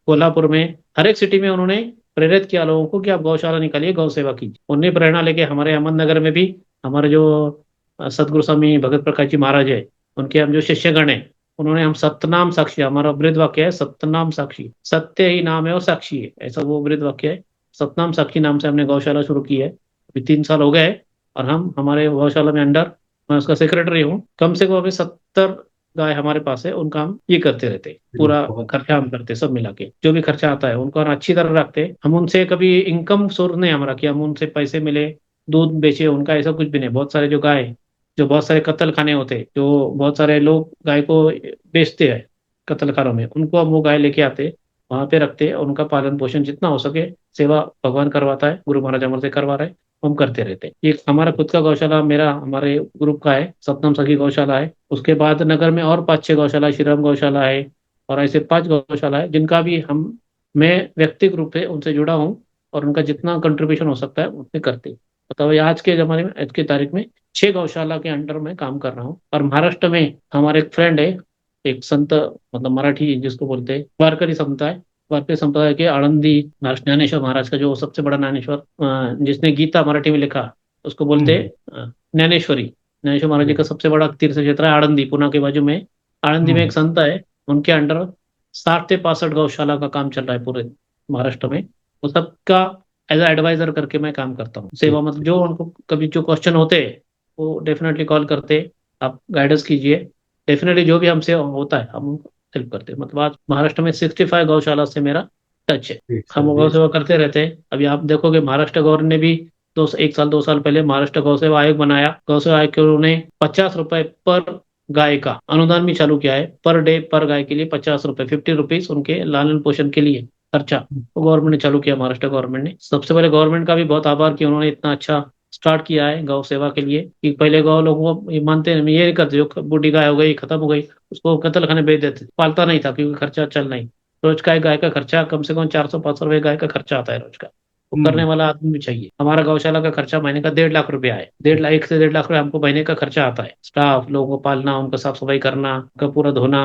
कोल्हापुर में हर एक सिटी में उन्होंने प्रेरित किया लोगों को कि आप गौशाला निकालिए, गौ सेवा कीजिए। उन्हें प्रेरणा लेके हमारे अहमदनगर में भी हमारे जो सदगुरु स्वामी भगत प्रकाश जी महाराज है, उनके हम जो शिष्यगण हैं, उन्होंने हम सतनाम साक्षी, हमारा वृद्ध वाक्य है सतनाम साक्षी, सत्य ही नाम है और साक्षी है, ऐसा वो वृद्ध वाक्य है। सतनाम साक्षी नाम से हमने गौशाला शुरू की है, अभी 3 साल हो गए हैं, और हम हमारे गौशाला में अंडर, मैं उसका सेक्रेटरी हूँ, कम से कम अभी 70 गाय हमारे पास है, उनका हम ये करते रहते हैं, पूरा बहुत। खर्चा हम करते हैं, सब मिला के जो भी खर्चा आता है उनको हम अच्छी तरह रखते हैं। हम उनसे कभी इनकम सोर्स नहीं हमारा कि हम उनसे पैसे मिले, दूध बेचे, उनका ऐसा कुछ भी नहीं। बहुत सारे जो गाय, जो बहुत सारे कत्ल खाने होते हैं, जो बहुत सारे लोग गाय को बेचते हैं कत्ल खानों में, उनको हम वो गाय लेके आते, वहां पे रखते हैं, और उनका पालन पोषण जितना हो सके, सेवा भगवान करवाता है, गुरु महाराज अमर से करवा रहे हैं, हम करते रहते हैं। ये हमारा खुद का गौशाला, मेरा हमारे ग्रुप का है, सतनाम सखी गौशाला है। उसके बाद नगर में और 5-6 गौशाला, श्रीराम गौशाला है, और ऐसे 5 गौशाला है, जिनका भी हम, मैं व्यक्तिगत रूप से उनसे जुड़ा हूँ, और उनका जितना कंट्रीब्यूशन हो सकता है उतने करते हैं। मतलब आज के जमाने में, आज की तारीख में 6 गौशाला के अंडर में काम कर रहा हूँ। और महाराष्ट्र में हमारे एक फ्रेंड है, एक संत, मतलब मराठी जिसको बोलते हैं वारकरी संप्रदाय, वारकरी संप्रदाय के आळंदी महाराज ज्ञानेश्वर महाराज का जो सबसे बड़ा ज्ञानेश्वर, जिसने गीता मराठी में लिखा, उसको बोलते हम्म। हैं ज्ञानेश्वरी, ज्ञानेश्वर महाराज जी का हम्म। सबसे बड़ा तीर्थ क्षेत्र है आळंदी, पुणे के बाजू में। आळंदी में एक हम्म। संत है, उनके अंडर 60 से 65 गौशाला का काम चल रहा है पूरे महाराष्ट्र में। वो सबका एज अ एडवाइजर करके मैं काम करता हूँ, सेवा, ठीक। मतलब जो उनको कभी जो क्वेश्चन होते हैं वो डेफिनेटली कॉल करते, आप गाइडेंस कीजिए, डेफिनेटली जो भी हमसे होता है हम हेल्प करते हैं। मतलब आज महाराष्ट्र में 65 गौशाला से मेरा टच है। ग्रेट हम सर, गौ ग्रेट। सेवा करते रहते हैं। अभी आप देखोगे महाराष्ट्र गवर्नमेंट ने भी 1 साल 2 साल पहले महाराष्ट्र गौ सेवा आयोग बनाया। गौ सेवा आयोग के उन्होंने 50 रुपए पर गाय का अनुदान भी चालू किया है। पर डे पर गाय के लिए 50 रुपए, 50 रुपीज उनके लालन पोषण के लिए खर्चा तो गवर्नमेंट ने चालू किया, महाराष्ट्र गवर्नमेंट ने। सबसे पहले गवर्नमेंट का भी बहुत आभार कि उन्होंने इतना अच्छा स्टार्ट किया है गौ सेवा के लिए। कि पहले गौ लोगों को ये मानते नहीं, ये नहीं करते, जो बूढ़ी गाय हो गई खत्म हो गई उसको कत्ल खाने बेच देते, पालता नहीं था क्योंकि खर्चा चल नहीं। रोज का एक गाय का खर्चा कम से कम 400 500 रुपए गाय का खर्चा आता है रोज का। वो करने हम्म। वाला आदमी भी चाहिए। हमारा गौशाला का खर्चा महीने का 1.5 लाख रुपया है। 1 से 1.5 लाख रुपया हमको महीने का खर्चा आता है। स्टाफ लोगों को पालना, उनका साफ सफाई करना, उनका पूरा धोना,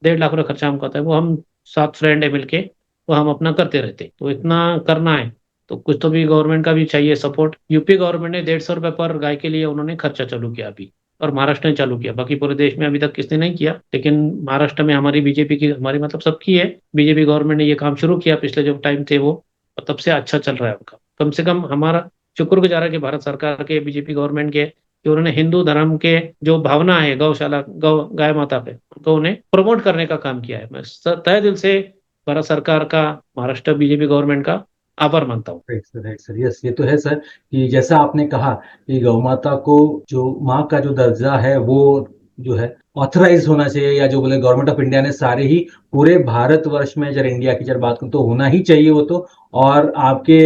1.5 लाख रुपया खर्चा हमको आता है। वो हम 7 फ्रेंड है मिलके वो हम अपना करते रहते। तो इतना करना है तो कुछ तो भी गवर्नमेंट का भी चाहिए सपोर्ट। यूपी गवर्नमेंट ने 150 रुपए पर गाय के लिए उन्होंने खर्चा चालू किया अभी, और महाराष्ट्र ने चालू किया। बाकी पूरे देश में अभी तक किसने नहीं किया, लेकिन महाराष्ट्र में हमारी बीजेपी की, हमारी मतलब सबकी है, बीजेपी गवर्नमेंट ने ये काम शुरू किया पिछले जो टाइम थे वो, और तब से अच्छा चल रहा है उनका। कम से कम हमारा शुक्रगुजार है कि भारत सरकार के, बीजेपी गवर्नमेंट के, कि उन्होंने हिंदू धर्म के जो भावना है गौशाला गौ गाय माता पे, तो उन्हें प्रमोट करने का काम किया है। मैं तहे दिल से भारत सरकार का, महाराष्ट्र बीजेपी गवर्नमेंट का आभार मानता हूँ। Right sir, right sir, yes, ये तो है सर कि जैसा आपने कहा कि गौ माता को जो माँ का जो दर्जा है वो जो है ऑथराइज होना चाहिए, या जो बोले गवर्नमेंट ऑफ इंडिया ने सारे ही पूरे भारतवर्ष में, जब इंडिया की जब बात करूं तो होना ही चाहिए वो तो। और आपके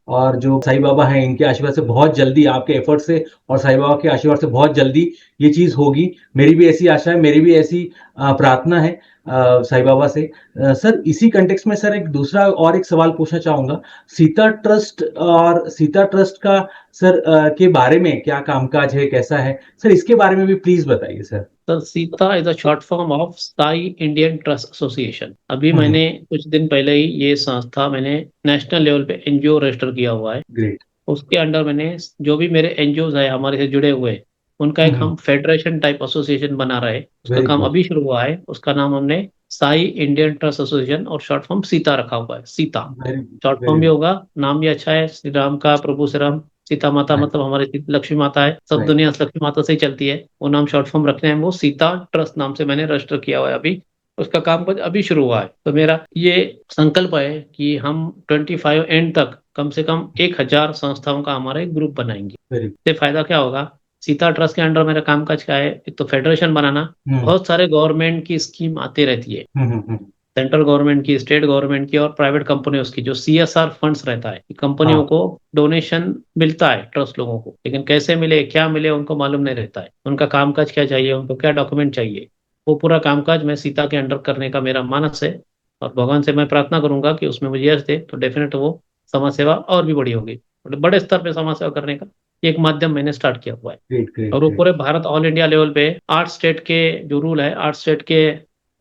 और जो साईं बाबा हैं इनके आशीर्वाद से बहुत जल्दी, आपके एफर्ट से और साईं बाबा के आशीर्वाद से बहुत जल्दी ये चीज होगी। मेरी भी ऐसी आशा है, मेरी भी ऐसी प्रार्थना है साईं बाबा से। सर इसी कंटेक्स्ट में सर एक दूसरा और एक सवाल पूछना चाहूंगा। सीता ट्रस्ट और सीता ट्रस्ट का सर के बारे में क्या कामकाज है, कैसा है सर, इसके बारे में भी प्लीज बताइए sir. Sir Sita is a short form of Sai Indian trust association. अभी हम्म। मैंने कुछ दिन पहले ही ये संस्था मैंने नेशनल लेवल पे एनजीओ रजिस्टर किया हुआ है। ग्रेट। उसके अंडर मैंने जो भी मेरे एनजीओ है हमारे से जुड़े हुए, उनका एक हम्म। हम फेडरेशन टाइप एसोसिएशन बना रहे हैं। उसका वेरी काम गुड। अभी शुरू हुआ है। उसका नाम हमने साई इंडियन ट्रस्ट एसोसिएशन और शॉर्ट फॉर्म सीता रखा हुआ है। Sita very short form very भी गुड। होगा, नाम भी अच्छा है, श्री राम का, प्रभु श्री राम। सीता माता राइट, मतलब हमारी लक्ष्मी माता है, सब राइट। दुनिया लक्ष्मी माता से ही चलती है। वो नाम शॉर्ट फॉर्म रखने हैं, वो सीता ट्रस्ट नाम से मैंने रजिस्टर किया हुआ है अभी। उसका काम कुछ अभी शुरू हुआ है। तो मेरा ये संकल्प है कि हम 25 एंड तक कम से कम 1,000 संस्थाओं का हमारा एक ग्रुप बनाएंगे। वेरी। इससे फायदा क्या होगा, सीता ट्रस्ट के अंडर मेरा कामकाज क्या है, एक तो फेडरेशन बनाना। हम्म। बहुत सारे गवर्नमेंट की स्कीम आती रहती है, हम्म। सेंट्रल गवर्नमेंट की, स्टेट गवर्नमेंट की और प्राइवेट कंपनियों की, जो सीएसआर फंड्स रहता है। कंपनियों हाँ। को डोनेशन मिलता है ट्रस्ट लोगों को, लेकिन कैसे मिले क्या मिले उनको मालूम नहीं रहता है। उनका कामकाज क्या चाहिए, उनको क्या डॉक्यूमेंट चाहिए, वो पूरा कामकाज मैं सीता के अंडर करने का मेरा मानस है। और भगवान से मैं प्रार्थना करूंगा कि उसमें मुझे यश दे, तो डेफिनेट वो समाज सेवा और भी बड़ी होगी। बड़े स्तर पे समाज सेवा करने का एक माध्यम मैंने स्टार्ट किया हुआ है। ग्रेट, ग्रेट, और वो ग्रेट। पूरे भारत ऑल इंडिया लेवल पे 8 स्टेट के जो रूल है, 8 स्टेट के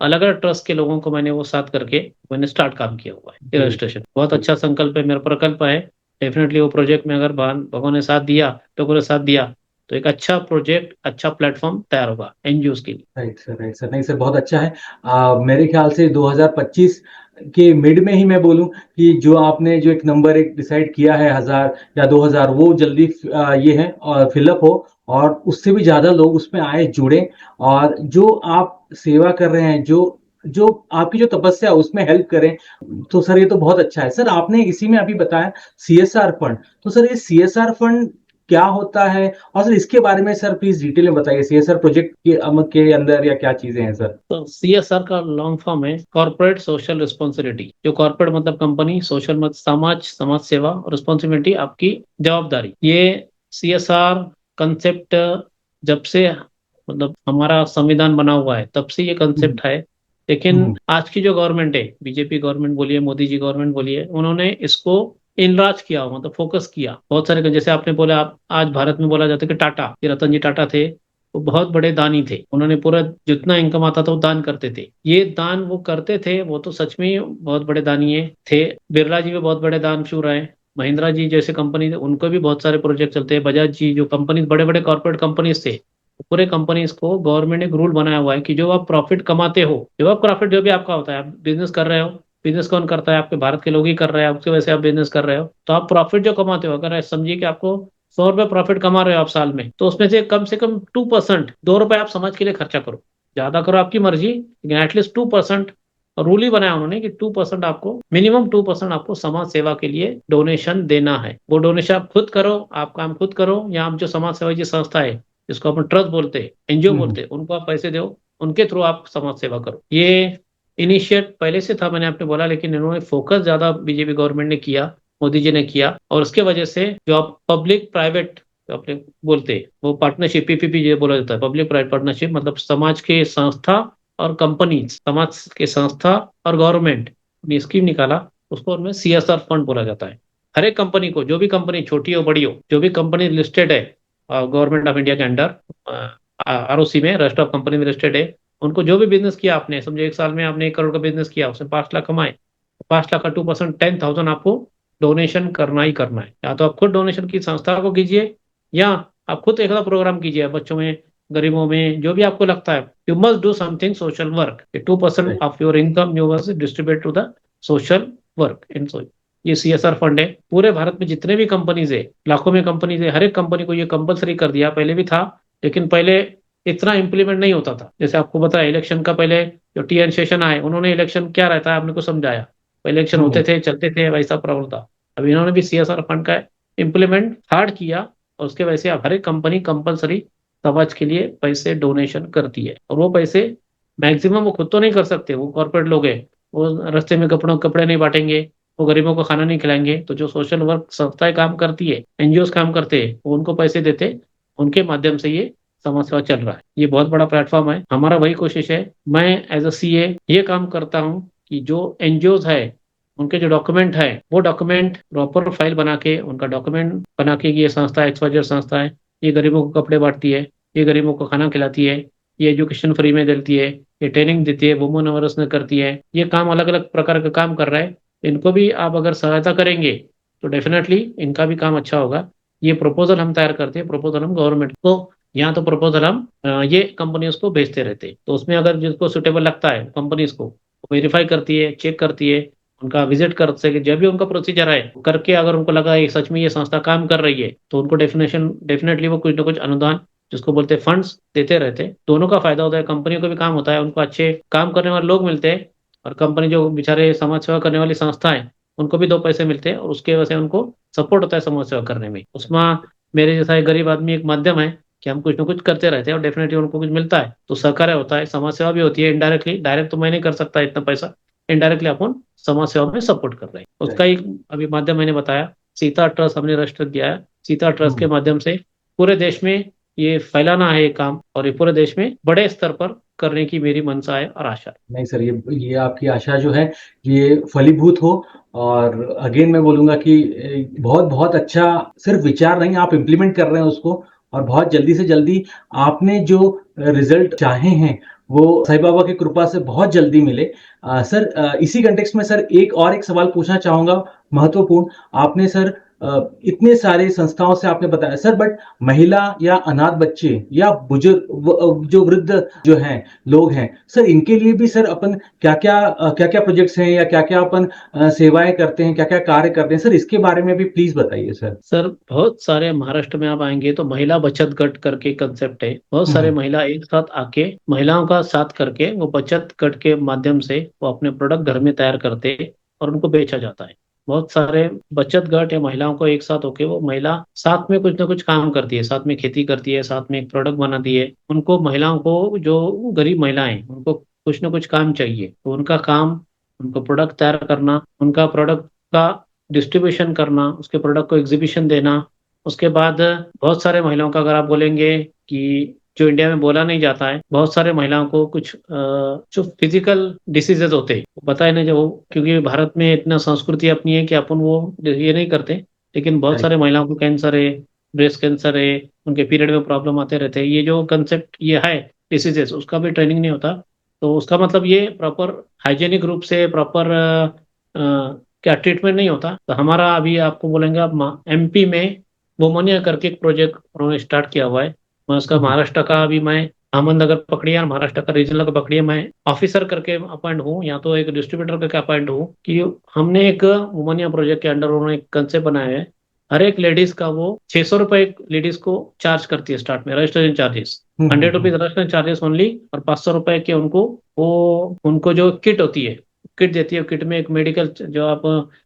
अलग अलग ट्रस्ट के लोगों को मैंने वो साथ करके मैंने स्टार्ट काम किया हुआ है। ये ग्रेट। रजिस्ट्रेशन बहुत अच्छा संकल्प है, मेरा प्रकल्प है। डेफिनेटली वो प्रोजेक्ट में अगर भगवान ने साथ दिया, लोगों ने साथ दिया, तो एक अच्छा प्रोजेक्ट, अच्छा प्लेटफॉर्म तैयार होगा एनजीओ के लिए। राइट सर, राइट सर, नहीं सर, बहुत अच्छा है। मेरे ख्याल से 2025 के मिड में ही मैं बोलूं कि जो आपने जो एक नंबर एक डिसाइड किया है 1000 या 2000, वो जल्दी ये है और फिलअप हो, और उससे भी ज्यादा लोग उसमें आए, जुड़े, और जो आप सेवा कर रहे हैं, जो जो आपकी जो तपस्या है उसमें हेल्प करें। तो सर ये तो बहुत अच्छा है। सर आपने इसी में अभी बताया सीएसआर फंड, तो सर ये सीएसआर फंड क्या होता है, और सर इसके बारे में सर प्लीज डिटेल में बताइए, सीएसआर प्रोजेक्ट के अंदर या क्या चीजें हैं सर। तो सीएसआर का लॉन्ग फॉर्म है कॉर्पोरेट सोशल रिस्पॉन्सिबिलिटी। जो कॉर्पोरेट मतलब कंपनी, सोशल मतलब समाज, समाज सेवा, और रिस्पॉन्सिबिलिटी आपकी जवाबदारी। ये सीएसआर कंसेप्ट जब से मतलब हमारा संविधान बना हुआ है तब से ये हम्म। कंसेप्ट है। लेकिन हम्म। आज की जो गवर्नमेंट है, बीजेपी गवर्नमेंट बोलिए, मोदी जी गवर्नमेंट बोलिए, उन्होंने इसको इनराज किया, मतलब फोकस किया बहुत सारे। जैसे आपने बोला, आप आज भारत में बोला जाता है कि टाटा, ये रतन जी टाटा थे, वो बहुत बड़े दानी थे। उन्होंने पूरा जितना इनकम आता था वो दान करते थे। ये दान वो करते थे, वो तो सच में ही बहुत बड़े दानी थे। बिरला जी भी बहुत बड़े दानशूर हैं। महिंद्रा जी जैसे कंपनी, उनको भी बहुत सारे प्रोजेक्ट चलते हैं। बजाज जी, जो कंपनी बड़े बड़े कॉर्पोरेट कंपनीज थे, पूरे कंपनीज को गवर्नमेंट ने एक रूल बनाया हुआ है कि जो आप प्रॉफिट कमाते हो, जो आप प्रॉफिट जो भी आपका होता है, आप बिजनेस कर रहे हो, बिजनेस कौन करता है, आपके भारत के लोग ही कर रहे हैं, आपकी वजह से आप बिजनेस कर रहे हो, तो आप प्रॉफिट जो कमाते हो, अगर समझिए कि आपको 100 रुपए प्रॉफिट कमा रहे हो आप साल में, तो उसमें से कम 2%, 2 रुपए आप समाज के लिए खर्चा करो। ज्यादा करो आपकी मर्जी, लेकिन एटलीस्ट 2% रूल ही बनाया उन्होंने कि 2% आपको, मिनिमम 2% आपको समाज सेवा के लिए डोनेशन देना है। वो डोनेशन आप खुद करो, आप काम खुद करो, या आप जो समाज सेवा की संस्था है जिसको अपन ट्रस्ट बोलते हैं, एनजीओ हम्म, बोलते हैं, उनको आप पैसे दो, उनके थ्रू आप समाज सेवा करो। ये इनिशिएट पहले से था, मैंने आपने बोला, लेकिन इन्होंने फोकस ज्यादा बीजेपी गवर्नमेंट ने किया, मोदी जी ने किया, और उसके वजह से जो आप पब्लिक प्राइवेट अपने बोलते हैं, वो पार्टनरशिप, पीपीपी जो बोला जाता है, पब्लिक प्राइवेट पार्टनरशिप, मतलब समाज के संस्था और कंपनी, समाज के संस्था और गवर्नमेंट ने स्कीम निकाला, उसको उनमें सीएसआर फंड बोला जाता है। हर एक कंपनी को, जो भी कंपनी छोटी हो बड़ी हो, जो भी कंपनी लिस्टेड है गवर्नमेंट ऑफ इंडिया के अंडर, आरओसी में, रजिस्टर ऑफ कंपनी में लिस्टेड है, उनको जो भी बिजनेस किया आपने, समझो 1 साल में आपने 1 करोड़ का बिजनेस किया, उसमें 5 लाख कमाए, 5 लाख का 2%, 10,000 आपको डोनेशन करना ही करना है। या तो आप खुद डोनेशन की संस्था को कीजिए, या आप खुद एक प्रोग्राम कीजिए बच्चों में, गरीबों में, जो भी आपको लगता है, you must do something social work. 2% right. Of your income you must distribute to the social work in. ये सीएसआर फंड है। पूरे भारत में जितने भी कंपनीज है, लाखों में कंपनीज है, हर एक कंपनी को ये कंपलसरी कर दिया। पहले भी था, लेकिन पहले इतना इम्प्लीमेंट नहीं होता था। जैसे आपको बताया, इलेक्शन का पहले जो टीएन शेषन आए, उन्होंने इलेक्शन क्या रहता है आपने को समझाया। पहले इलेक्शन होते हम्म, थे, चलते थे, वैसा प्रॉब्लम था। अब इन्होंने भी सीएसआर फंड का इम्प्लीमेंट हार्ड किया, और उसके वजह से अब हर एक कंपनी कंपलसरी समाज के लिए पैसे डोनेशन करती है। और वो पैसे मैक्सिमम वो खुद तो नहीं कर सकते, वो कॉर्पोरेट लोग हैं, वो रास्ते में कपड़े नहीं बांटेंगे, वो गरीबों को खाना नहीं खिलाएंगे। तो जो सोशल वर्क संस्थाएं काम करती है, एनजीओ काम करते हैं, वो उनको पैसे देते, उनके माध्यम से ये समाज सेवा चल रहा है। ये बहुत बड़ा प्लेटफॉर्म है। हमारा वही कोशिश है, मैं एज अ सीए ये काम करता हूँ कि जो एनजीओ है, उनके जो डॉक्यूमेंट है, वो डॉक्यूमेंट प्रॉपर फाइल बना के, उनका डॉक्यूमेंट बना के, ये संस्था एक्सवाइजेड संस्था है, ये गरीबों को कपड़े बांटती है, ये गरीबों को खाना खिलाती है, ये एजुकेशन फ्री में देती है, ये ट्रेनिंग देती है, वुमेन अवेयरनेस करती है, ये काम अलग अलग प्रकार का काम कर रहा है। इनको भी आप अगर सहायता करेंगे तो डेफिनेटली इनका भी काम अच्छा होगा। ये प्रपोजल हम तैयार करते हैं, प्रपोजल हम गवर्नमेंट को, यहाँ तो प्रपोजल हम ये कंपनीज को भेजते रहते हैं। तो उसमें अगर जिसको सुटेबल लगता है कंपनीज को, वेरीफाई करती है, चेक करती है, उनका विजिट कर सके, जब भी उनका प्रोसीजर है करके, अगर उनको लगा है सच में ये संस्था काम कर रही है, तो उनको डेफिनेटली वो कुछ ना कुछ अनुदान, जिसको बोलते हैं फंड्स, देते रहते हैं। दोनों का फायदा होता है, कंपनियों को भी काम होता है, उनको अच्छे काम करने वाले लोग मिलते हैं, और कंपनी जो बेचारे समाज सेवा करने वाली संस्था है, उनको भी 2 पैसे मिलते हैं, और उसके वजह से उनको सपोर्ट होता है समाज सेवा करने में। उसमें मेरे जैसा एक गरीब आदमी एक माध्यम है कि हम कुछ ना कुछ करते रहते हैं, और डेफिनेटली उनको कुछ मिलता है, तो सहकार्य होता है, समाज सेवा भी होती है इनडायरेक्टली। डायरेक्ट तो मैं नहीं कर सकता इतना पैसा, इनडायरेक्टली अपन समाज सेवा में सपोर्ट कर रहे हैं। उसका right. ही अभी माध्यम मैंने बताया, सीता ट्रस्ट हमने रजिस्टर किया है। सीता ट्रस्ट के हम्म, माध्यम से पूरे देश में ये फैलाना है ये काम, और ये पूरे देश में बड़े स्तर पर करने की मेरी मंशा है और आशा है। नहीं सर, ये आपकी आशा जो है ये फलीभूत हो। और अगेन मैं बोलूंगा कि बहुत बहुत अच्छा, सिर्फ विचार नहीं, आप इम्प्लीमेंट कर रहे हैं उसको, और बहुत जल्दी से जल्दी आपने जो रिजल्ट चाहे हैं वो साईं बाबा की कृपा से बहुत जल्दी मिले। सर, इसी कंटेक्स्ट में सर एक सवाल पूछना चाहूंगा, महत्वपूर्ण। आपने सर इतने सारे संस्थाओं से आपने बताया सर, बट महिला या अनाथ बच्चे या बुजुर्ग, जो वृद्ध जो हैं, लोग हैं सर, इनके लिए भी सर अपन क्या क्या प्रोजेक्ट्स हैं, या क्या क्या अपन सेवाएं करते हैं, क्या क्या कार्य करते हैं सर, इसके बारे में भी प्लीज बताइए सर। सर बहुत सारे, महाराष्ट्र में आप आएंगे तो महिला बचत गट करके कंसेप्ट है। बहुत सारे हम्म, महिला एक साथ आके, महिलाओं का साथ करके, वो बचत गट के माध्यम से वो अपने प्रोडक्ट घर में तैयार करते, और उनको बेचा जाता है। बहुत सारे बचत गट या महिलाओं को एक साथ होके, वो महिला साथ में कुछ ना कुछ काम करती है, साथ में खेती करती है, साथ में एक प्रोडक्ट बनाती है। उनको, महिलाओं को, जो गरीब महिलाएं हैं, उनको कुछ ना कुछ काम चाहिए, तो उनका काम, उनको प्रोडक्ट तैयार करना, उनका प्रोडक्ट का डिस्ट्रीब्यूशन करना, उसके प्रोडक्ट को एग्जीबिशन देना। उसके बाद बहुत सारे महिलाओं का, अगर आप बोलेंगे कि जो इंडिया में बोला नहीं जाता है, बहुत सारे महिलाओं को कुछ जो फिजिकल डिसीजेज होते हैं, वो पता है ना, जो क्योंकि भारत में इतना संस्कृति अपनी है कि अपन वो ये नहीं करते, लेकिन बहुत राइट। सारे महिलाओं को कैंसर है, ब्रेस्ट कैंसर है, उनके पीरियड में प्रॉब्लम आते रहते हैं। ये जो कंसेप्ट ये है डिसीजेस, उसका भी ट्रेनिंग नहीं होता। तो उसका मतलब ये प्रॉपर हाइजेनिक रूप से, प्रॉपर क्या ट्रीटमेंट नहीं होता। तो हमारा अभी आपको बोलेंगे, आप एमपी में वोमोनिया करके एक प्रोजेक्ट उन्होंने स्टार्ट किया हुआ है। मैं उसका हम्म, महाराष्ट्र का, अभी मैं अहमदनगर पकड़िया, महाराष्ट्र का रीजनल का पकड़िया, मैं ऑफिसर करके अपॉइंट हूँ, या तो एक डिस्ट्रीब्यूटर करके अपॉइंट हूँ, कि हमने एक वोमोनिया प्रोजेक्ट के अंडर उन्होंने एक कंसेप्ट बनाया है। हर एक लेडीज का वो 600 रुपए एक लेडीज को चार्ज करती है स्टार्ट में, रजिस्ट्रेशन चार्जेस, हम्म, 100 रुपीज रजिस्ट्रेशन चार्जेस ओनली, और 500 रुपए के उनको, वो उनको जो किट होती है, किट देती है। किट में एक मेडिकल, जो आप